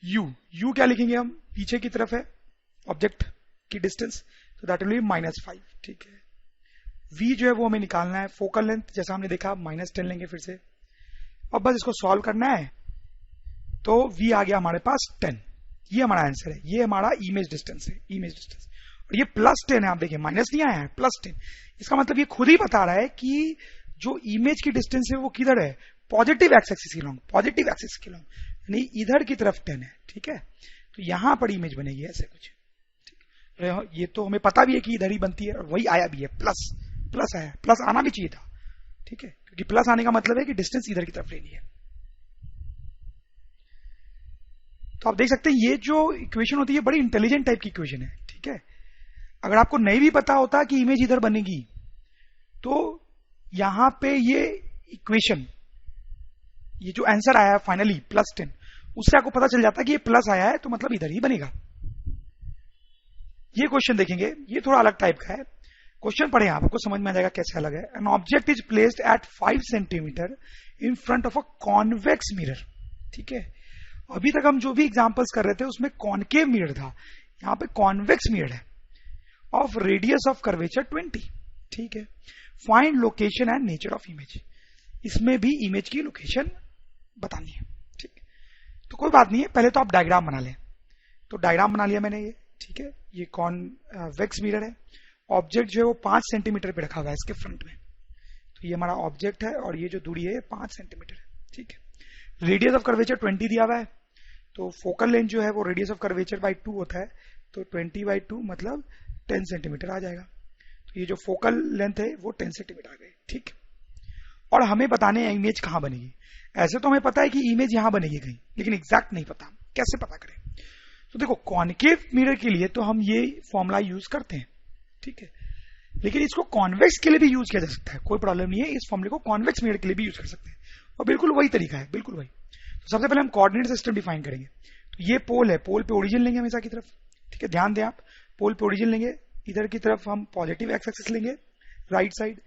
u क्या लिखेंगे हम? पीछे की तरफ है ऑब्जेक्ट की डिस्टेंस, तो दैट विल बी -5, ठीक है। v जो है वो हमें निकालना है, फोकल लेंथ जैसा हमने देखा -10 लेंगे फिर से। अब बस इसको सॉल्व करना है। तो v आ गया हमारे पास 10, ये हमारा आंसर है, ये हमारा इमेज डिस्टेंस है, इमेज डिस्टेंस। और ये +10 है, आप देखिए माइनस नहीं आया है, +10। इसका मतलब ये खुद ही बता रहा है कि जो इमेज की डिस्टेंस है वो किधर है, पॉजिटिव एक्स एक्सिस के लॉन्ग, पॉजिटिव एक्सिस के लॉन्ग, यानी इधर की तरफ 10 है, ठीक है। तो यहां पर इमेज बनेगी ऐसे कुछ, ठीक। ये तो हमें पता भी है कि इधर ही बनती है, और वही आया भी है, प्लस आया, प्लस आना भी चाहिए था, ठीक है, क्योंकि प्लस आने का मतलब है कि डिस्टेंस इधर की तरफ लेनी है। तो आप देख सकते हैं ये जो इक्वेशन होती है बड़ी इंटेलिजेंट टाइप की इक्वेशन है, ठीक है। अगर आपको नहीं भी पता होता कि इमेज इधर बनेगी, तो यहां पे ये इक्वेशन, ये जो आंसर आया है फाइनली +10, उससे आपको पता चल जाता है कि ये प्लस आया है, तो मतलब इधर ही बनेगा। ये क्वेश्चन देखेंगे, ये थोड़ा अलग टाइप का है। क्वेश्चन पढ़े आपको समझ में आ जाएगा कैसे अलग है। An object is placed at 5 centimetre in front of a convex mirror, ठीक है। अभी तक हम जो भी एग्जांपल्स कर रहे थे उसमें कॉनकेव मिरर था, यहां पे कॉन्वेक्स मिरर है, ऑफ रेडियस ऑफ कर्वेचर 20, ठीक है। Find location and nature of image, इसमें भी इमेज की लोकेशन बतानी है, ठीक। तो कोई बात नहीं है, पहले तो आप डायग्राम बना लें। तो डायग्राम बना लिया मैंने, ये ठीक है, ये कॉन्वेक्स मिरर है। ऑब्जेक्ट जो है वो 5 सेंटीमीटर पे रखा हुआ है इसके फ्रंट में। तो ये हमारा ऑब्जेक्ट है और ये जो दूरी है 5 सेंटीमीटर है। ठीक है, रेडियस ऑफ कर्वेचर 20 दिया हुआ है, तो फोकल लेंथ जो है वो रेडियस ऑफ कर्वेचर बाई 2 होता है, तो 20/2 मतलब 10 सेंटीमीटर आ जाएगा। तो ये जो फोकल लेंथ है वो 10 सेंटीमीटर आ गई। ठीक, और हमें बताने हैं इमेज कहां बनेगी। ऐसे तो हमें पता है कि इमेज यहां बनेगी कहीं, लेकिन एग्जैक्ट नहीं पता, कैसे पता करें। तो देखो, कॉन्केव मिरर के लिए तो हम ये फॉर्मूला यूज करते हैं, ठीक है, लेकिन इसको कॉन्वेक्स के लिए भी यूज किया जा सकता है, कोई प्रॉब्लम नहीं है। इस फॉर्मूले को कॉन्वेक्स मिरर के लिए भी यूज कर सकते हैं, और बिल्कुल वही तरीका है, बिल्कुल वही। तो सबसे पहले हम कोऑर्डिनेट सिस्टम डिफाइन करेंगे। तो ये पोल है, पोल पे ओरिजिन लेंगे हमेशा की तरफ, ठीक है, ध्यान दें आप, पोल पे ओरिजिन लेंगे, इधर की तरफ हम पॉजिटिव एक्स एक्सिस लेंगे राइट साइड,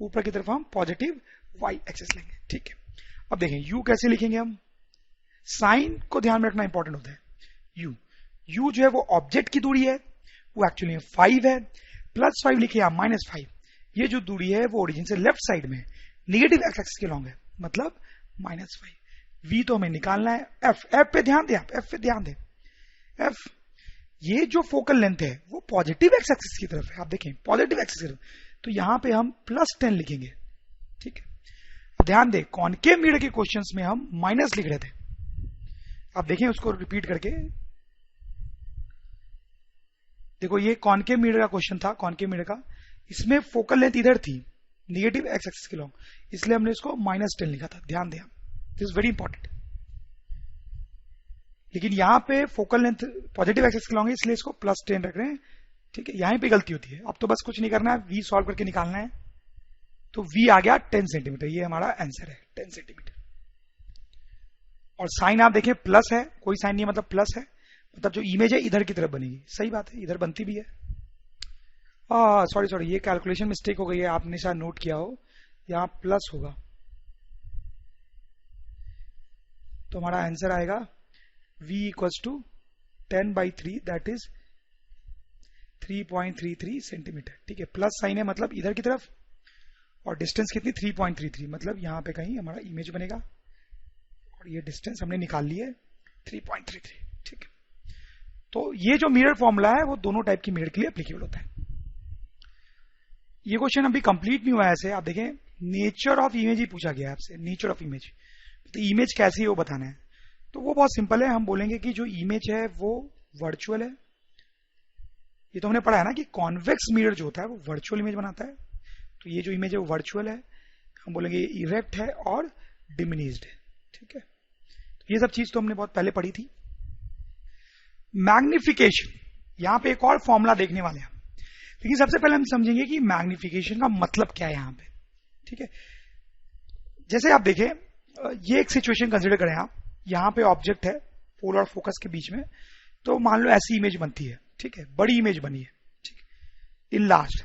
ऊपर की तरफ हम पॉजिटिव वाई एक्सिस लेंगे। ठीक है, अब देखें यू कैसे लिखेंगे हम, साइन को ध्यान में रखना इंपॉर्टेंट होता है। यू जो है वो ऑब्जेक्ट की दूरी है, वो एक्चुअली 5 है, +5 लिखे या -5। ये जो दूरी है वो ओरिजिन से लेफ्ट साइड में नेगेटिव एक्स एक्सिस के लॉन्ग है, मतलब -5। वी तो हमें निकालना है, एफ पे ध्यान दें आप, एफ पे ध्यान दें। एफ, ये जो फोकल लेंथ है वो पॉजिटिव एक्स एक्सिस की तरफ है, आप देखें पॉजिटिव एक्सिस की तरफ, तो यहां पे हम +10 लिखेंगे। ठीक है, अब ध्यान दें, कॉनकेव मिरर के क्वेश्चंस में हम माइनस लिख रहे थे, आप देखें उसको रिपीट करके। देखो ये कॉनकेव मिरर का क्वेश्चन था, कॉनकेव मिरर का, इसमें फोकल लेंथ इधर थी नेगेटिव एक्स एक्सिस के लॉन्ग, इसलिए हमने इसको -10 लिखा था, ध्यान दें आप, दिस इज वेरी इंपॉर्टेंट। लेकिन यहां पे फोकल लेंथ पॉजिटिव एक्सिस के लॉन्ग है, इसलिए इसको +10 रख रहे हैं। ठीक है, यहीं पे गलती होती है, अब तो बस कुछ नहीं करना है, वी सॉल्व करके निकालना है। तो वी आ गया 10 सेंटीमीटर, ये हमारा आंसर है 10 सेंटीमीटर। और साइन आप देखें प्लस है, कोई साइन नहीं है, मतलब प्लस है, मतलब जो इमेज है इधर की तरफ बनेगी। सही बात है, इधर बनती भी है। सॉरी ये कैलकुलेशन मिस्टेक हो गई है, आपने शायद नोट किया हो, यहां प्लस होगा, तो हमारा आंसर आएगा v = 10/3, दैट इज 3.33 सेंटीमीटर। ठीक है, प्लस साइन है मतलब इधर की तरफ, और डिस्टेंस कितनी 3.33, मतलब यहां पे कहीं हमारा इमेज बनेगा, और ये डिस्टेंस हमने निकाल ली है 3.33। ठीक है, तो ये जो मिरर फॉर्मूला है वो दोनों टाइप की मिरर के लिए एप्लीकेबल होता है। ये क्वेश्चन अभी कंप्लीट नहीं हुआ है, ऐसे आप देखें, नेचर ऑफ इमेज ही पूछा गया है आपसे, नेचर ऑफ इमेज, तो इमेज कैसी है वो बताना है। तो वो बहुत सिंपल है, हम बोलेंगे कि जो इमेज है वो वर्चुअल है। ये तो हमने पढ़ा है ना कि कॉन्वेक्स मिरर जो होता है वो वर्चुअल इमेज बनाता है, तो ये जो इमेज है वो वर्चुअल है, हम बोलेंगे ये इरेक्ट है और डिमिनिश्ड है। ठीक है, तो ये सब चीज तो हमने बहुत पहले पढ़ी थी। मैग्निफिकेशन, यहां पे एक और फॉर्मूला देखने वाले हैं, लेकिन सबसे पहले हम समझेंगे कि मैग्निफिकेशन का मतलब क्या है यहां पे। ठीक है, जैसे आप देखें, ये एक सिचुएशन कंसिडर करें आप, यहां पे ऑब्जेक्ट है पोल और फोकस के बीच में, तो मान लो ऐसी इमेज बनती है। ठीक है, बड़ी इमेज बनी है, ठीक है, इन लास्ट।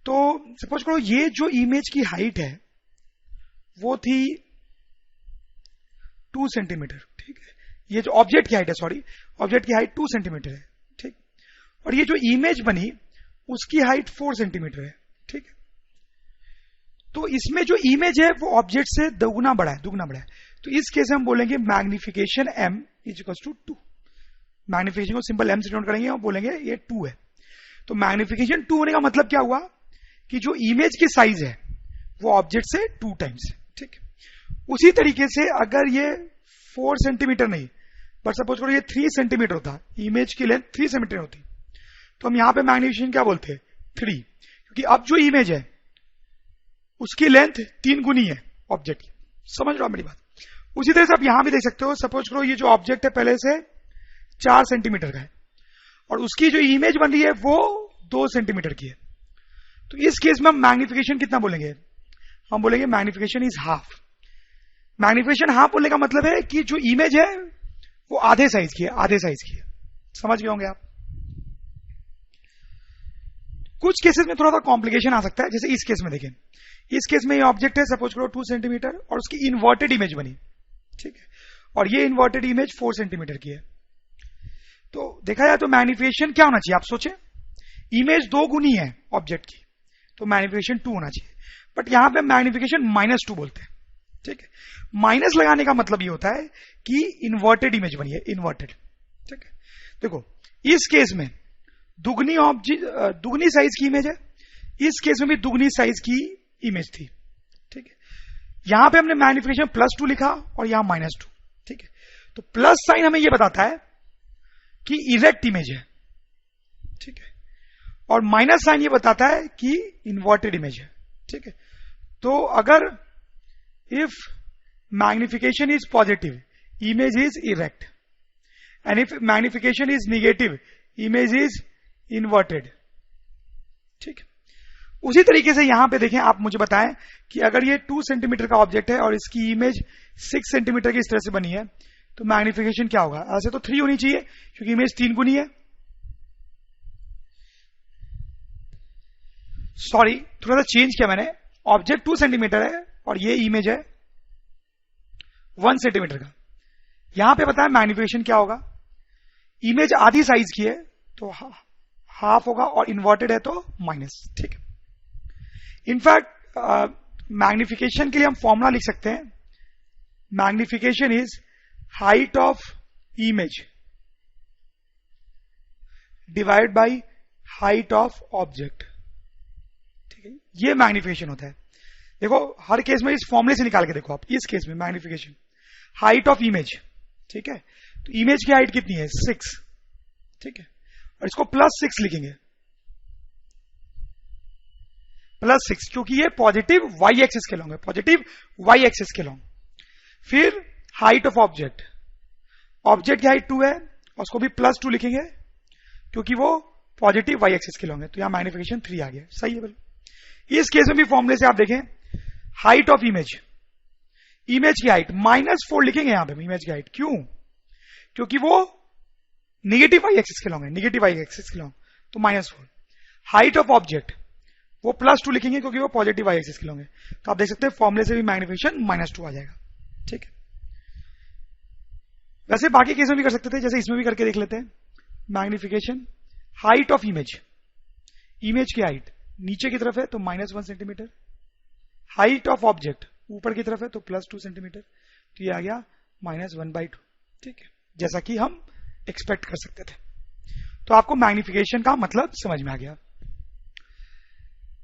तो सपोज करो ये जो इमेज की हाइट है वो थी 2 सेंटीमीटर। ठीक है, ये जो ऑब्जेक्ट की हाइट है, सॉरी, ऑब्जेक्ट की हाइट 2 सेंटीमीटर है। ठीक, और ये जो इमेज बनी उसकी हाइट 4 सेंटीमीटर है। ठीक है, तो इसमें जो इमेज है वो ऑब्जेक्ट से दुगना बड़ा है, दुगना बड़ा है, तो इस केस में हम बोलेंगे मैग्निफिकेशन m = 2। मैग्निफिकेशन को सिंपल m से डिनोट करेंगे और बोलेंगे ये 2 है। तो मैग्निफिकेशन 2 होने का मतलब क्या हुआ कि जो इमेज की साइज है वो ऑब्जेक्ट से 2 टाइम्स है। ठीक, उसी तरीके से अगर ये 4 सेंटीमीटर नहीं, बट सपोज करो ये 3 सेंटीमीटर होता, इमेज की लेंथ 3 सेंटीमीटर होती, तो हम यहां पे मैग्निफिकेशन क्या बोलते हैं 3, क्योंकि अब जो इमेज है उसकी लेंथ 3 गुनी है ऑब्जेक्ट की। समझ रहे हो मेरी बात? उसी तरह से आप यहां भी देख सकते हो, सपोज करो ये जो ऑब्जेक्ट है पहले से 4 सेंटीमीटर का है और उसकी जो इमेज बन रही है वो 2 सेंटीमीटर की है, तो इस केस में हम मैग्निफिकेशन कितना बोलेंगे, हम बोलेंगे magnification is half. Magnification half बोलने का मतलब है कि जो इमेज है वो आधे साइज की है, आधे साइज की है। समझ गए होंगे आप? कुछ केसेस में थोड़ा सा कॉम्प्लिकेशन आ सकता है, जैसे इस केस में देखें, इस केस में ये ऑब्जेक्ट है सपोज करो 2 सेंटीमीटर और उसकी इन्वर्टेड इमेज बनी। ठीक है, और ये इन्वर्टेड इमेज 4 सेंटीमीटर की है, तो देखा जाए तो मैग्निफिकेशन क्या होना चाहिए, आप सोचें, इमेज 2 गुनी है ऑब्जेक्ट की, तो मैग्निफिकेशन 2 होना चाहिए, बट यहां पे मैग्निफिकेशन -2 बोलते हैं। ठीक है, माइनस लगाने का मतलब ये होता है कि इन्वर्टेड इमेज बनी है, इन्वर्टेड। ठीक है, देखो इस केस में दुगनी साइज की इमेज है, इस केस में भी दुगनी साइज की इमेज थी। ठीक है, यहां पे हमने मैग्निफिकेशन +2 लिखा और यहां -2। ठीक है, तो प्लस साइन हमें यह बताता है कि इरेक्ट इमेज है। ठीक है, और माइनस साइन ये बताता है कि इन्वर्टेड इमेज है। ठीक है, तो अगर if magnification is positive, image is erect, and if magnification is negative, image is inverted. ठीक है, उसी तरीके से यहां पे देखें, आप मुझे बताएं कि अगर ये 2 सेंटीमीटर का ऑब्जेक्ट है और इसकी इमेज 6 सेंटीमीटर की इस तरह से बनी है, तो मैग्निफिकेशन क्या होगा? ऐसे तो 3 होनी चाहिए क्योंकि इमेज 3 गुनी है। सॉरी, थोड़ा सा चेंज किया मैंने। ऑब्जेक्ट 2 सेंटीमीटर है और ये इमेज है 1 सेंटीमीटर का। यहां पे बताया मैग्निफिकेशन क्या होगा? इमेज आधी साइज की है तो हाफ होगा और इन्वर्टेड है तो माइनस। ठीक है, इनफैक्ट मैग्निफिकेशन के लिए हम फॉर्मूला लिख सकते हैं। Magnification is height of image divide by height of object. ठीक है, ये मैग्निफिकेशन होता है। देखो हर केस में इस फॉर्मूले से निकाल के देखो आप। इस केस में मैग्निफिकेशन हाइट ऑफ इमेज, ठीक है, तो इमेज की हाइट कितनी है? 6। ठीक है, और इसको +6 लिखेंगे, +6, क्योंकि ये पॉजिटिव वाई एक्सिस के लॉन्ग है, पॉजिटिव वाई एक्सिस के लॉन्ग। फिर हाइट ऑफ ऑब्जेक्ट, ऑब्जेक्ट की हाइट 2 है और उसको भी +2 लिखेंगे क्योंकि वो पॉजिटिव वाई एक्सिस के लॉन्ग है। तो यहां मैग्निफिकेशन 3 आ गया। सही है बिल्कुल। इस केस में भी फॉर्मूले से आप देखें, हाइट ऑफ इमेज, इमेज की हाइट -4 लिखेंगे यहां पे इमेज की हाइट। क्यों? क्योंकि वो निगेटिव वाई एक्सिस के लॉन्ग है, निगेटिव वाई एक्सिस के लॉन्ग, तो -4। हाइट ऑफ ऑब्जेक्ट वो +2 लिखेंगे क्योंकि वो पॉजिटिव वाई एक्सिस के लॉन्ग है। तो आप देख सकते हैं फॉर्मूले से भी मैग्निफिकेशन -2 आ जाएगा। ठीक है, वैसे बाकी केस में भी कर सकते थे, जैसे इसमें भी करके देख लेते हैं। Magnification height of image, image की हाइट नीचे की तरफ है तो -1 सेंटीमीटर, हाइट ऑफ ऑब्जेक्ट ऊपर की तरफ है तो +2 सेंटीमीटर, तो ये आ गया -1/2। ठीक है, जैसा कि हम एक्सपेक्ट कर सकते थे। तो आपको मैग्निफिकेशन का मतलब समझ में आ गया।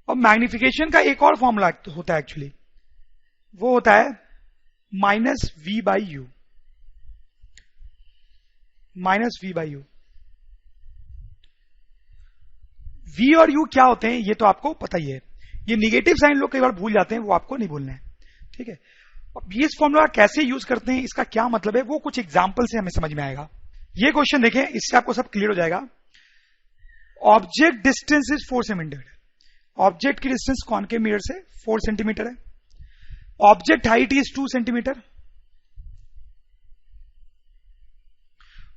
और मैग्निफिकेशन का एक और फॉर्मूला होता है एक्चुअली, वो होता है -v/u, -v/u। v और u क्या होते हैं ये तो आपको पता ही है। ये निगेटिव साइन लोग कई बार भूल जाते हैं, वो आपको नहीं भूलना है। ठीक है, अब इस फॉर्मूला कैसे यूज करते हैं, इसका क्या मतलब है, वो कुछ एग्जांपल से हमें समझ में आएगा। ये क्वेश्चन देखें, इससे आपको सब क्लियर हो जाएगा। Object distance is 4 centimetre. Object की डिस्टेंस कॉनकेव मिरर से 4 सेंटीमीटर है। Object height is 2 centimetre.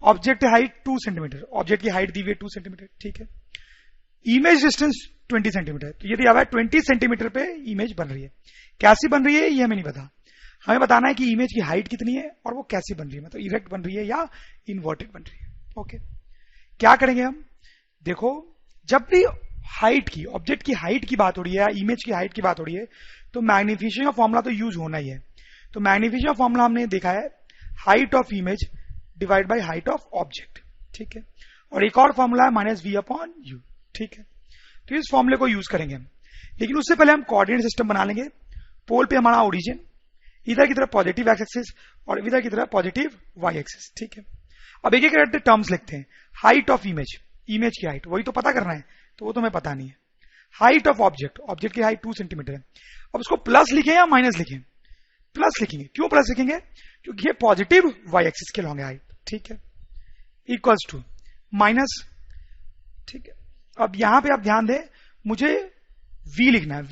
Object height 2 centimetre, object की हाइट दी हुई है 2 सेंटीमीटर। ठीक है, इमेज डिस्टेंस 20 सेंटीमीटर। तो यदि आया 20 सेंटीमीटर पे इमेज बन रही है। कैसी बन रही है ये हमें नहीं पता, हमें बताना है कि इमेज की हाइट कितनी है और वो कैसी बन रही है, मतलब इरेक्ट बन रही है या इन्वर्टेड बन रही है। ओके, क्या करेंगे हम? देखो, जब भी हाइट की, ऑब्जेक्ट की हाइट की बात हो रही है या इमेज की हाइट की बात हो रही है, तो मैग्निफिकेशन का फॉर्मूला तो यूज होना ही है। तो मैग्निफिकेशन फॉर्मूला हमने देखा है height of image divide by height of object. ठीक है, और एक और फॉर्मूला है -v/u। ठीक है, तो इस फॉर्मूले को यूज करेंगे हम, लेकिन उससे पहले हम कोऑर्डिनेट सिस्टम बना लेंगे। पोल पे हमारा ओरिजिन, इधर की तरफ पॉजिटिव एक्स एक्सिस और इधर की तरफ पॉजिटिव वाई एक्सिस। ठीक है, अब एक एक करके टर्म्स लिखते हैं। हाइट ऑफ इमेज, इमेज की हाइट वही तो पता करना है, तो वो तो हमें पता नहीं है। हाइट ऑफ ऑब्जेक्ट, ऑब्जेक्ट की हाइट 2 सेंटीमीटर है। अब उसको प्लस लिखें या माइनस लिखें? प्लस लिखेंगे। क्यों प्लस लिखेंगे? क्योंकि ये पॉजिटिव वाई एक्सिस के लॉन्ग है हाइट। ठीक है, इक्वल्स टू माइनस। ठीक है, अब यहां पे आप ध्यान दें, मुझे v लिखना है।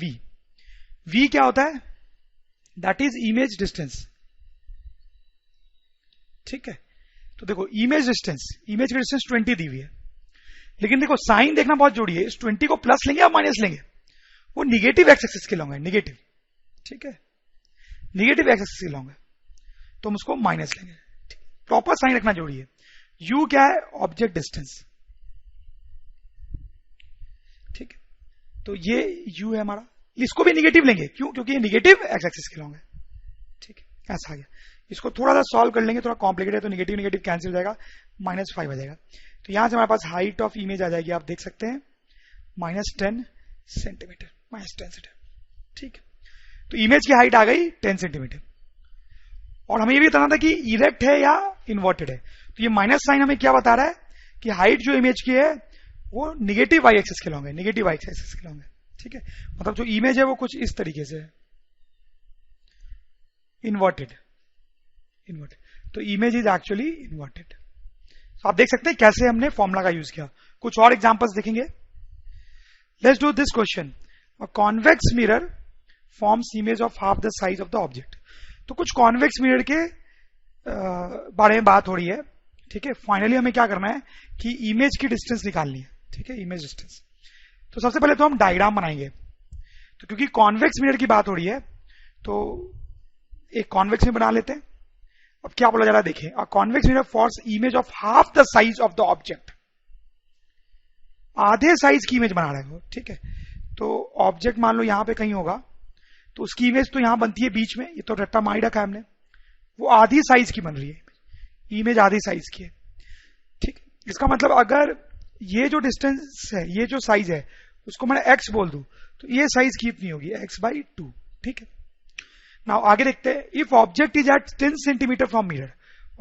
v क्या होता है? That is image distance. ठीक है, तो देखो इमेज डिस्टेंस, इमेज की डिस्टेंस 20 दी हुई है, लेकिन देखो साइन देखना बहुत जरूरी है। इस 20 को प्लस लेंगे या माइनस लेंगे? वो निगेटिव एक्स एक्सिस के लॉन्ग है, निगेटिव। ठीक है, निगेटिव एक्स एक्सिस के लॉन्ग है, तो हम उसको माइनस लेंगे। प्रॉपर साइन रखना जरूरी है। यू क्या है? Object distance. ठीक है, तो ये यू है हमारा, इसको भी निगेटिव लेंगे। क्यों? क्योंकि ये निगेटिव एक्स एक्सिस के लॉन्ग है। ठीक है, ऐसा आ गया। इसको थोड़ा सा सॉल्व कर लेंगे, थोड़ा कॉम्प्लिकेटेड है, तो निगेटिव निगेटिव कैंसिल हो जाएगा, -5 आ जाएगा। तो यहां से हमारे पास हाइट ऑफ इमेज आ जाएगी, आप देख सकते हैं -10 सेंटीमीटर, -10 सेंटीमीटर। ठीक है, तो इमेज की हाइट आ गई 10 सेंटीमीटर। और हमें ये भी बताना था कि इरेक्ट है या इन्वर्टेड है। तो ये माइनस साइन हमें क्या बता रहा है कि हाइट जो इमेज की है वो निगेटिव वाई एक्सिस के लॉन्ग है, निगेटिव वाई एक्सिस के लॉन्ग है। ठीक है, मतलब जो इमेज है वो कुछ इस तरीके से है, इन्वर्टेड, इन्वर्टेड। तो इमेज इज एक्चुअली इन्वर्टेड। आप देख सकते हैं कैसे हमने फॉर्मूला का यूज किया। कुछ और एग्जांपल्स देखेंगे। Let's do this question, a convex mirror forms image of half the size of the object. तो कुछ कॉन्वेक्स मिरर के बारे में बात हो रही है। ठीक है, फाइनली हमें क्या करना है कि इमेज की डिस्टेंस निकालनी है। ठीक है, इमेज डिस्टेंस। तो सबसे पहले तो हम डायग्राम बनाएंगे। तो क्योंकि कॉन्वेक्स मिरर की बात हो रही है तो एक कॉन्वेक्स में बना लेते हैं। अब क्या बोला जा रहा है देखिए, अ convex mirror forms image of half the size of the object. आधे साइज की इमेज बना रहा है वो। ठीक है, तो ऑब्जेक्ट मान लो यहां पे कहीं होगा तो उसकी इमेज तो यहां बनती है बीच में, ये तो रट्टा मार रखा है हमने, वो आधी साइज की बन रही है, इमेज आधी साइज की है। ठीक, इसका मतलब अगर ये जो डिस्टेंस है, ये जो साइज है उसको मैं x बोल दूं तो ये साइज कितनी होगी, x/2। ठीक है, नाउ आगे देखते हैं। If object is at 10 centimetre from mirror,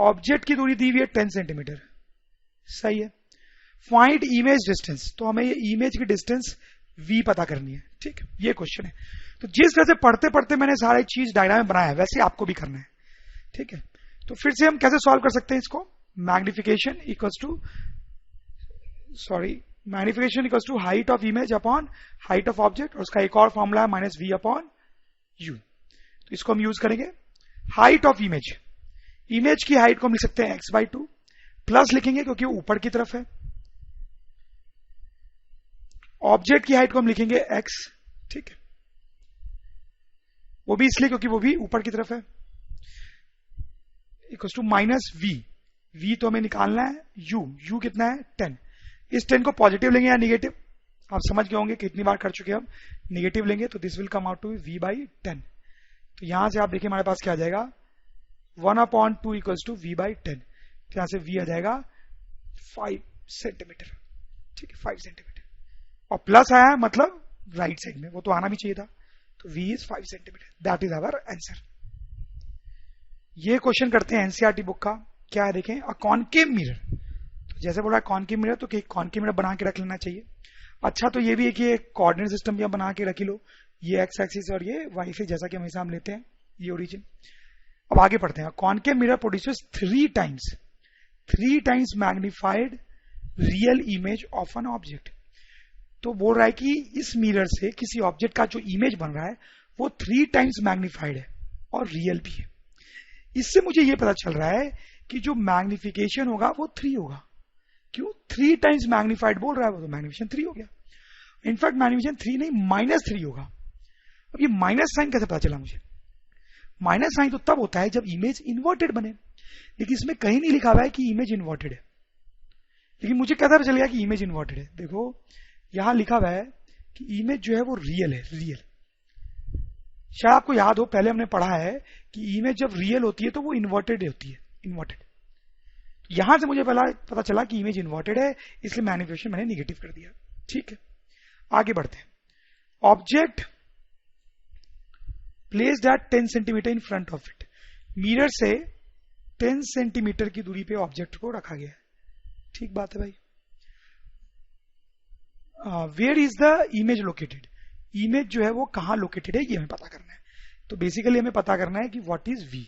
object की दूरी दी हुई है 10 सेंटीमीटर, सही है। फाइंड इमेज डिस्टेंस, तो हमें ये इमेज की डिस्टेंस v पता करनी है। ठीक, ये क्वेश्चन है। तो जिस तरह से पढ़ते पढ़ते मैंने सारी चीज डायग्राम में बनाया है वैसे आपको भी करना है। ठीक है, तो फिर से हम कैसे सॉल्व कर सकते हैं इसको, magnification equals to magnification equals to height of image upon height of object, और उसका एक और फॉर्मूला है -v अपॉन u। तो इसको हम यूज करेंगे। हाइट ऑफ इमेज, इमेज की हाइट को हम लिख सकते हैं x/2, प्लस लिखेंगे क्योंकि वो ऊपर की तरफ है। ऑब्जेक्ट की हाइट को हम लिखेंगे x। ठीक है, वो भी इसलिए क्योंकि वो भी ऊपर की तरफ है, इक्वल्स टू -v। v तो हमें निकालना है u कितना है 10। इस 10 को पॉजिटिव लेंगे या निगेटिव, आप समझ गए होंगे कितनी बार कर चुके हम। निगेटिव लेंगे तो this will come out to v/10। तो यहां से आप देखिए हमारे पास क्या आ जाएगा 1/2 इक्वल्स टू v/10। तो यहां से v आ जाएगा 5 सेंटीमीटर। ठीक है, 5 सेंटीमीटर, और प्लस आया मतलब राइट साइड में, वो तो आना भी चाहिए था। तो v is 5 centimetre, that is our answer. ये क्वेश्चन करते हैं एनसीईआरटी बुक का। क्या है देखें, अ कॉनकेव मिरर। तो जैसे बोला कॉनकेव मिरर, तो कॉनकेव मिरर बना के रख लेना चाहिए। अच्छा, तो ये भी है कि कोऑर्डिनेट सिस्टम भी बना के रख लो, ये एक्स एक्सिस और ये वाई एक्सिस, जैसा कि हमेशा हम लेते हैं, ये ओरिजिन। अब आगे पढ़ते हैं। Concave mirror produces 3 times magnified real image of an object. तो बोल रहा है कि इस मिरर से किसी ऑब्जेक्ट का जो इमेज बन रहा है वो 3 टाइम्स मैग्निफाइड है और रियल भी है। इससे मुझे ये पता चल रहा है कि जो मैग्निफिकेशन होगा वो 3 होगा। क्यों 3 टाइम्स मैग्निफाइड बोल रहा है, वो तो मैग्निफिकेशन 3 हो गया। इनफैक्ट मैग्निफिकेशन 3 नहीं -3 होगा। अब ये माइनस साइन कैसे पता चला मुझे? माइनस साइन तो तब होता है जब इमेज इन्वर्टेड बने, लेकिन इसमें कहीं नहीं लिखा हुआ है कि इमेज इन्वर्टेड है। लेकिन मुझे कैसे पता चल गया कि इमेज इन्वर्टेड है? देखो यहां लिखा हुआ है कि इमेज जो है वो रियल है, रियल। शायद आपको याद हो, पहले हमने पढ़ा है कि इमेज जब रियल होती है तो वो इन्वर्टेड होती है, इन्वर्टेड। यहां से मुझे पहला पता चला कि इमेज इन्वर्टेड है, इसलिए मैनिफेस्टेशन मैंने निगेटिव कर दिया। ठीक है, आगे बढ़ते हैं। Object placed at 10 centimetre in front of it. Mirror से 10 सेंटीमीटर की दूरी पे ऑब्जेक्ट को रखा गया है। ठीक बात है भाई। Where is the image located? Image जो है वो कहां लोकेटेड है ये हमें पता करना है। तो बेसिकली हमें पता करना है कि व्हाट इज v।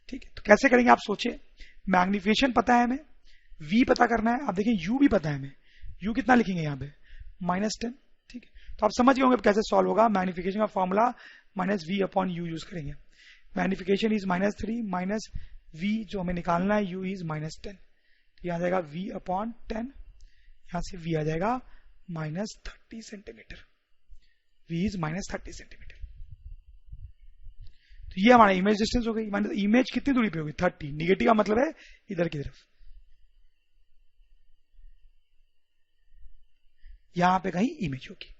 ठीक है, तो कैसे करेंगे आप सोचिए। मैग्निफिकेशन पता है हमें, v पता करना है। आप देखिए u भी पता है हमें, u कितना लिखेंगे यहाँ पे -10। ठीक है, तो आप समझ गए होंगे कैसे सॉल्व होगा। मैग्निफिकेशन का formula -v upon u use करेंगे। मैग्निफिकेशन इज -3 माइनस v, जो हमें निकालना है u इज -10। तो यहां जाएगा v अपॉन 10, यहां से v आ जाएगा -30 सेंटीमीटर। v is -30 centimetre. तो ये हमारा इमेज डिस्टेंस हो गई। माने इमेज कितनी दूरी पे होगी 30। निगेटिव का मतलब है इधर की तरफ, यहां पे कहीं इमेज होगी।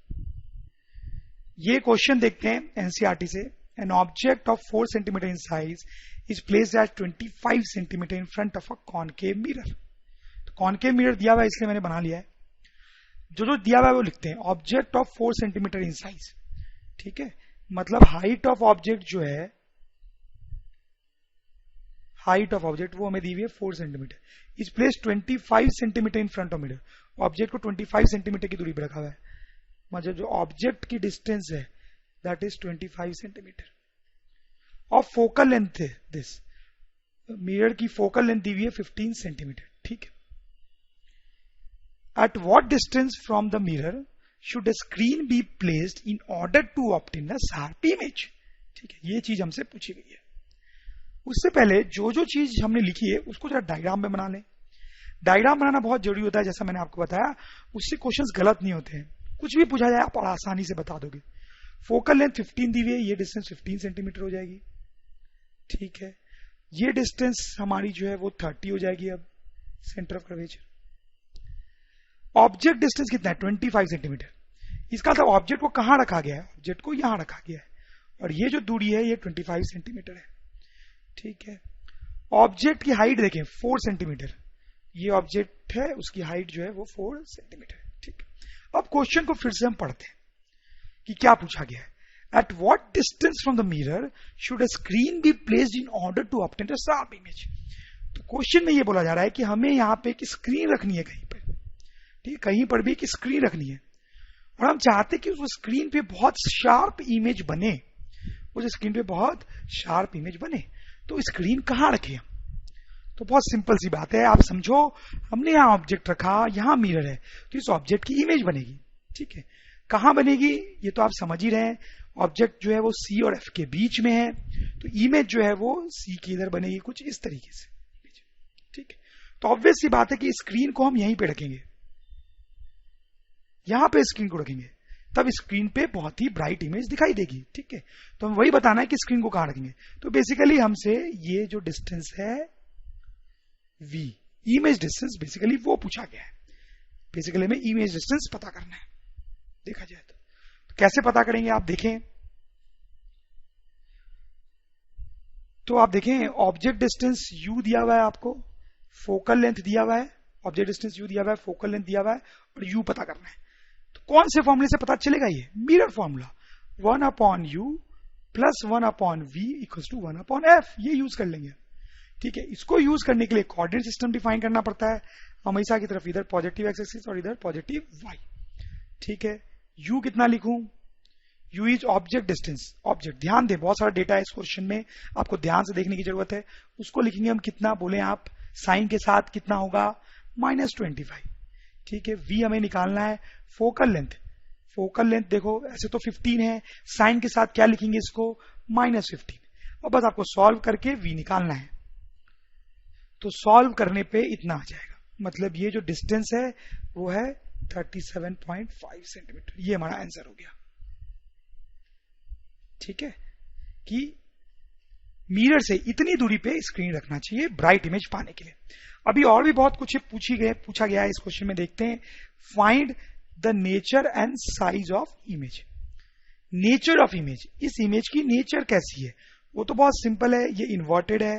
ये क्वेश्चन देखते हैं एनसीईआरटी से। An object of 4 centimetre in size is placed at 25 centimetre in front of a concave mirror. तो कॉनकेव मिरर दिया हुआ है इसलिए मैंने बना लिया है। जो दिया हुआ है वो लिखते हैं, object of 4 centimetre in size, ठीक है, मतलब हाइट ऑफ ऑब्जेक्ट जो है, हाइट ऑफ ऑब्जेक्ट वो हमें दी हुई है 4 centimetre, is place 25 centimetre in front of mirror. Object को 25 सेंटीमीटर की दूरी पर रखा हुआ है, मतलब जो ऑब्जेक्ट की डिस्टेंस है दैट इज 25 सेंटीमीटर। और फोकल लेंथ है दिस, मिरर की फोकल लेंथ दी हुई है 15 सेंटीमीटर, ठीक है। At what distance from the mirror should a screen be placed in order to obtain a sharp image, ठीक है, ये चीज हमसे पूछी गई है। उससे पहले जो चीज हमने लिखी है उसको जरा डायग्राम में बना लें। डायग्राम बनाना बहुत जरूरी होता है, जैसा मैंने आपको बताया, उससे क्वेश्चंस गलत नहीं होते हैं, कुछ भी पूछा जाए आप आसानी से बता दोगे। फोकल लेंथ 15 दी हुई है, ये डिस्टेंस 15 सेंटीमीटर हो जाएगी, ठीक है। ये डिस्टेंस हमारी जो है वो 30 हो जाएगी अब centre of curvature. Object distance कितना है 25 सेंटीमीटर, इसका मतलब ऑब्जेक्ट को कहां रखा गया है, ऑब्जेक्ट को यहां रखा गया है, और ये जो दूरी है ये 25 सेंटीमीटर है, ठीक है। ऑब्जेक्ट की हाइट देखें 4 सेंटीमीटर, ये ऑब्जेक्ट है उसकी हाइट जो है वो 4 सेंटीमीटर है, ठीक है। अब क्वेश्चन को फिर से हम पढ़ते हैं कि क्या पूछा गया है। At what distance from the mirror should a screen be placed in order to obtain a sharp image. तो क्वेश्चन में ये बोला जा रहा है कि हमें यहां पे एक स्क्रीन रखनी है कहीं पर, ठीक है, कहीं पर भी एक स्क्रीन रखनी है, और हम चाहते हैं कि उस स्क्रीन पे बहुत शार्प इमेज बने, उस स्क्रीन पे बहुत शार्प इमेज बने। तो स्क्रीन कहां रखे हम, तो बहुत सिंपल सी बात है, आप समझो, हमने यहां ऑब्जेक्ट रखा, यहां मिरर है, तो इस ऑब्जेक्ट की इमेज बनेगी, ठीक है। कहां बनेगी ये तो आप समझ ही रहे हैं, ऑब्जेक्ट जो है वो सी और एफ के बीच में है, तो इमेज जो है वो सी की इधर बनेगी कुछ इस तरीके से, ठीक है। तो ऑब्वियस सी बात है कि स्क्रीन को हम यहीं पे रखेंगे, यहां पे स्क्रीन को रखेंगे, तब स्क्रीन पे बहुत ही ब्राइट इमेज दिखाई देगी, ठीक है। तो हम वही बताना है कि स्क्रीन को कहां रखेंगे। तो बेसिकली हमसे ये जो डिस्टेंस है v, इमेज डिस्टेंस बेसिकली वो पूछा गया है, बेसिकली हमें इमेज डिस्टेंस पता करना है देखा जाए तो कैसे पता करेंगे आप देखें, तो आप देखें ऑब्जेक्ट डिस्टेंस u दिया हुआ है आपको, फोकल लेंथ दिया हुआ है, ऑब्जेक्ट डिस्टेंस u दिया हुआ है, फोकल लेंथ दिया हुआ है, और u पता करना है। तो कौन से फॉर्मूले से पता चलेगा, ये mirror formula, 1/u plus 1/v equals to 1/f, ये यूज कर लेंगे, ठीक है। इसको यूज करने के लिए कोऑर्डिनेट सिस्टम डिफाइन करना पड़ता है, हमेशा की तरफ इधर पॉजिटिव एक्स एक्सिस और इधर पॉजिटिव वाई, ठीक है। u कितना लिखूं, u is object distance, object, ध्यान दें बहुत सारा डेटा है इस क्वेश्चन में, आपको ध्यान से देखने की जरूरत है। उसको लिखेंगे हम कितना, बोले आप साइन के साथ कितना होगा, -25, ठीक है। v हमें निकालना है, फोकल लेंथ, फोकल लेंथ देखो ऐसे तो 15 है, साइन के साथ क्या लिखेंगे इसको, -15। अब बस आपको सॉल्व करके v निकालना है, तो सॉल्व करने पे इतना आ जाएगा, मतलब ये जो डिस्टेंस है वो है 37.5 सेंटीमीटर, ये हमारा आंसर हो गया, ठीक है। कि मिरर से इतनी दूरी पे स्क्रीन रखना चाहिए ब्राइट इमेज पाने के लिए। अभी और भी बहुत कुछ पूछा गया है इस क्वेश्चन में, देखते हैं। Find the nature and size of image, nature of image, इस इमेज की नेचर कैसी है, वो तो बहुत सिंपल है, ये इन्वर्टेड है,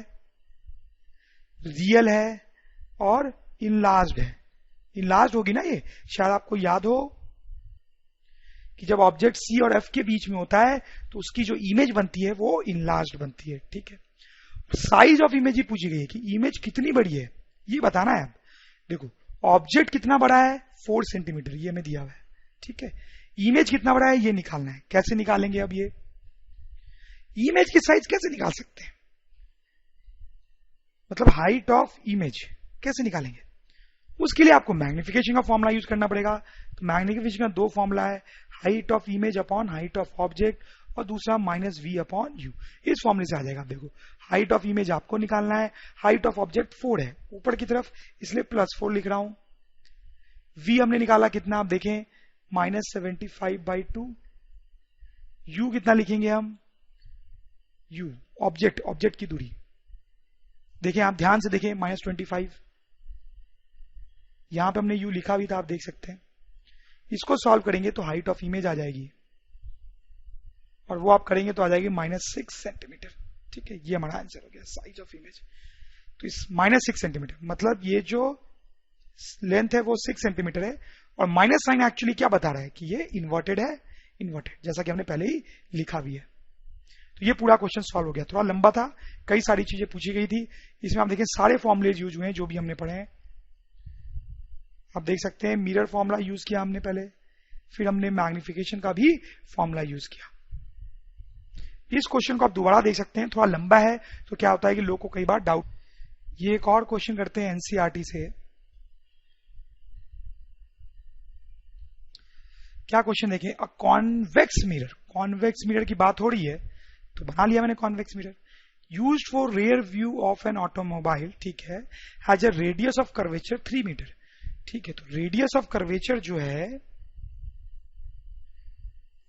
रियल है और इनलार्ज्ड है। इनलार्ज्ड होगी ना, ये शायद आपको याद हो कि जब ऑब्जेक्ट सी और एफ के बीच में होता है तो उसकी जो इमेज बनती है वो इनलार्ज्ड बनती है, ठीक है। साइज ऑफ इमेज ही पूछी गई है कि इमेज कितनी बड़ी है ये बताना है। देखो ऑब्जेक्ट कितना बड़ा है 4 सेंटीमीटर, ये हमें दिया हुआ है, ठीक है। इमेज कितना बड़ा है ये निकालना है, कैसे निकालेंगे, अब ये इमेज की साइज कैसे निकाल सकते हैं, मतलब हाइट ऑफ इमेज कैसे निकालेंगे, उसके लिए आपको मैग्निफिकेशन का फॉर्मूला यूज करना पड़ेगा। तो मैग्निफिकेशन का 2 फॉर्मूला है, height of image upon height of object, और दूसरा -v/u, इस फॉर्मूले से आ जाएगा। देखो हाइट ऑफ इमेज आपको निकालना है, हाइट ऑफ ऑब्जेक्ट 4 है ऊपर की तरफ, इसलिए +4 लिख रहा हूं। v हमने निकाला कितना, आप देखें -75/2। u कितना लिखेंगे हम, u ऑब्जेक्ट की दूरी, देखें आप ध्यान से देखें, -25, यहां पे हमने u लिखा भी था, आप देख सकते हैं। इसको सॉल्व करेंगे तो हाइट ऑफ इमेज आ जाएगी, और वो आप करेंगे तो आ जाएगी -6 सेंटीमीटर, ठीक है। ये हमारा आंसर हो गया साइज ऑफ इमेज। तो इस -6 सेंटीमीटर मतलब ये जो लेंथ है वो 6 सेंटीमीटर है, और माइनस साइन एक्चुअली क्या बता रहा है कि ये इन्वर्टेड है, इन्वर्टेड, जैसा कि हमने पहले ही लिखा भी है। तो ये पूरा क्वेश्चन सॉल्व हो गया। थोड़ा लंबा था, कई सारी चीजें पूछी गई थी, इसमें आप देखें सारे फॉर्मुलेज यूज हुए हैं जो भी हमने पढ़े हैं। आप देख सकते हैं मिरर फॉर्मूला यूज किया हमने पहले, फिर हमने मैग्निफिकेशन का भी फॉर्मूला यूज किया। इस क्वेश्चन को आप दोबारा देख सकते हैं, थोड़ा लंबा है तो क्या होता है कि लोग को कई बार डाउट। ये एक और क्वेश्चन करते हैं एनसीईआरटी से। क्या क्वेश्चन देखें, a convex mirror, convex mirror की बात हो रही है तो बना लिया मैंने convex mirror. Used for rear view of an automobile, ठीक है, has a radius of curvature 3 metre, ठीक है। तो रेडियस ऑफ कर्वेचर जो है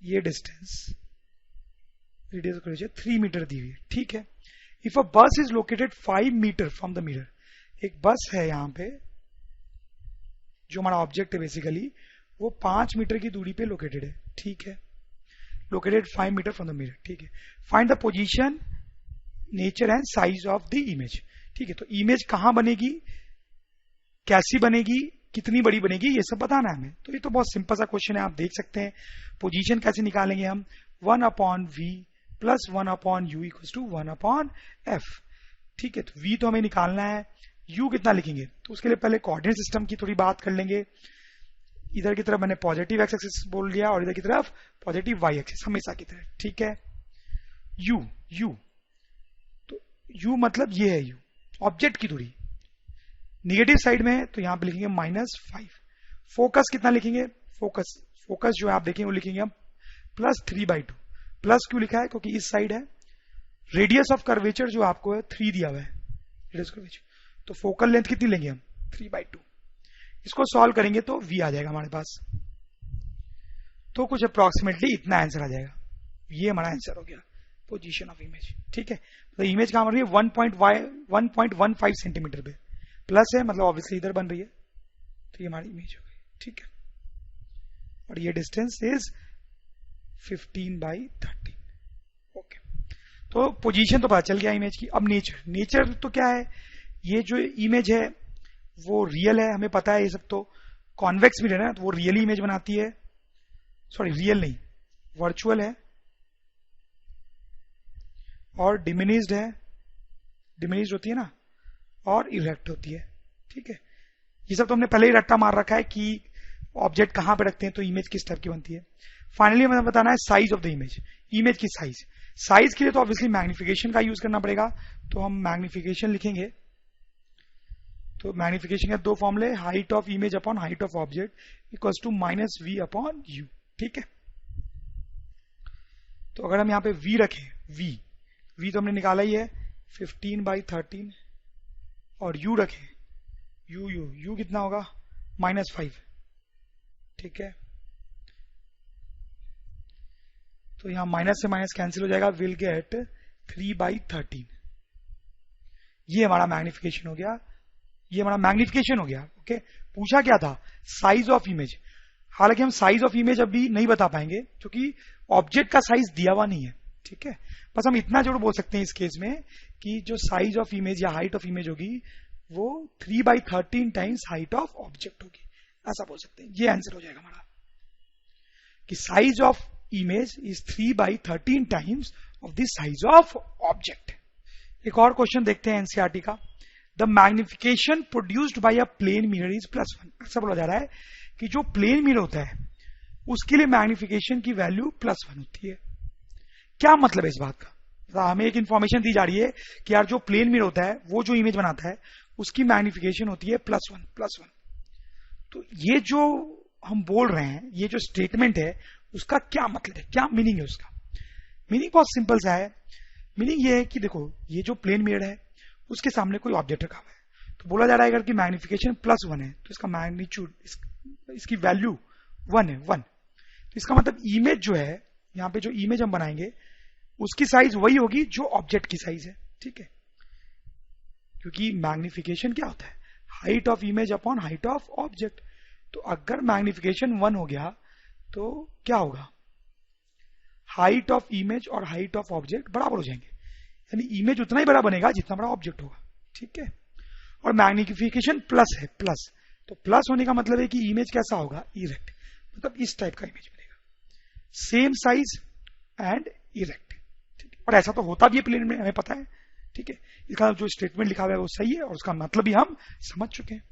ये distance, radius of curvature 3 metre दी हुई है, ठीक है। If a bus is located 5 metre from the mirror, एक बस है यहां पे जो हमारा ऑब्जेक्ट है बेसिकली, वो 5 मीटर की दूरी पे लोकेटेड है, ठीक है, located 5 metre from the mirror, ठीक है। Find the position, nature and size of the image, ठीक है। तो इमेज कहां बनेगी, कैसी बनेगी, कितनी बड़ी बनेगी, ये सब बताना है हमें। तो ये तो बहुत सिंपल सा क्वेश्चन है, आप देख सकते हैं। पोजीशन कैसे निकालेंगे हम, 1/v plus 1/u equals to 1/f, ठीक है। तो v तो हमें निकालना है, u कितना लिखेंगे, तो उसके लिए पहले कोऑर्डिनेट सिस्टम की थोड़ी बात कर लेंगे। इधर की तरफ मैंने पॉजिटिव एक्स एक्सिस बोल दिया और इधर की तरफ पॉजिटिव वाई एक्सिस, हमेशा की तरह, ठीक है। u तो u मतलब ये है, u ऑब्जेक्ट की दूरी, निगेटिव साइड में है तो यहां पे लिखेंगे -5। फोकस कितना लिखेंगे, फोकस जो है आप देखेंगे वो लिखेंगे हम +3/2। प्लस क्यों लिखा है, क्योंकि इस साइड है। रेडियस ऑफ कर्वेचर जो आपको है 3 दिया हुआ है, रेडियस कर्वेचर, तो फोकल लेंथ कितनी लेंगे हम, 3/2। इसको सॉल्व करेंगे तो v आ जाएगा हमारे पास, तो कुछ अप्रोक्सीमेटली इतना आंसर आ जाएगा। ये हमारा आंसर हो गया, पोजीशन ऑफ इमेज, ठीक है। तो इमेज कहां बन रही है, 1.15 सेंटीमीटर पे, प्लस है मतलब ऑब्वियसली इधर बन रही है, तो ये हमारी इमेज हो गई, ठीक है। और ये डिस्टेंस इज 15/13, ओके। तो पोजीशन तो पता चल गया इमेज की। अब नेचर, नेचर तो क्या है, ये जो इमेज है वो रियल है, हमें पता है ये सब। तो कॉन्वेक्स मिरर है तो वो रियली इमेज बनाती है, सॉरी रियल नहीं, वर्चुअल है, और डिमिनिश्ड है, डिमिनिश्ड होती है ना, और इरेक्ट होती है, ठीक है। ये सब तो हमने पहले ही रट्टा मार रखा है कि ऑब्जेक्ट कहां पे रखते हैं तो इमेज किस टाइप की बनती है। फाइनली हमें बताना है size of the image, image की साइज। साइज के लिए तो ऑब्वियसली मैग्निफिकेशन का यूज करना पड़ेगा, तो हम मैग्निफिकेशन लिखेंगे। तो मैग्निफिकेशन के 2 फॉर्मूले, height of image upon height of object equals to -v/u, ठीक है। तो अगर हम यहां पे v रखें, v तो हमने निकाला ही है 15/13, और u रखें, u कितना होगा, -5, ठीक है। तो यहां माइनस से माइनस कैंसिल हो जाएगा, विल गेट 3/13। ये हमारा मैग्निफिकेशन हो गया, ये हमारा मैग्निफिकेशन हो गया, ओके। पूछा क्या था, साइज ऑफ इमेज। हालांकि हम साइज ऑफ इमेज अभी नहीं बता पाएंगे क्योंकि ऑब्जेक्ट का साइज दिया हुआ नहीं है, ठीक है। बस हम इतना जरूर बोल सकते हैं इस केस में कि जो साइज ऑफ इमेज या हाइट ऑफ इमेज होगी वो 3/13 टाइम्स हाइट ऑफ ऑब्जेक्ट होगी, ऐसा बोल सकते हैं। ये आंसर हो जाएगा हमारा कि size of image is 3/13 times of the size of object. एक और क्वेश्चन देखते हैं एनसीईआरटी का। The magnification produced by a plane mirror is +1। ऐसा बोला जा रहा है कि जो प्लेन मिरर होता है उसके लिए मैग्निफिकेशन की वैल्यू +1 होती है। क्या मतलब है इस बात का, हमें एक इंफॉर्मेशन दी जा रही है कि यार जो प्लेन मिरर होता है वो जो इमेज बनाता है उसकी मैग्निफिकेशन होती है +1। तो ये जो हम बोल रहे हैं, ये जो स्टेटमेंट है उसका क्या मतलब है, क्या मीनिंग है उसका। मीनिंग बहुत सिंपल सा है। मीनिंग ये है कि देखो ये जो प्लेन मिरर है उसके सामने कोई ऑब्जेक्ट रखा हुआ है, तो बोला जा रहा है अगर कि मैग्निफिकेशन +1 है तो इसका मैग्नीट्यूड, इसकी वैल्यू 1 है, 1। तो इसका मतलब इमेज जो है, यहाँ पे जो इमेज हम बनाएंगे उसकी साइज वही होगी जो ऑब्जेक्ट की साइज है, ठीक है। क्योंकि मैग्निफिकेशन क्या होता है, height of image upon height of object. तो अगर मैग्निफिकेशन 1 हो गया तो क्या होगा, हाइट ऑफ इमेज और हाइट ऑफ ऑब्जेक्ट बराबर हो जाएंगे, यानी इमेज उतना ही बड़ा बनेगा जितना बड़ा ऑब्जेक्ट होगा, ठीक है। और मैग्निफिकेशन प्लस है, प्लस, तो प्लस होने का मतलब है कि इमेज कैसा होगा, इरेक्ट, मतलब इस टाइप का इमेज बनेगा, सेम साइज एंड इरेक्ट। ठीक है, और ऐसा तो होता भी है प्लेन में, हमें पता है। ठीक है, इसका जो स्टेटमेंट लिखा हुआ है वो सही है और उसका मतलब भी हम समझ चुके हैं।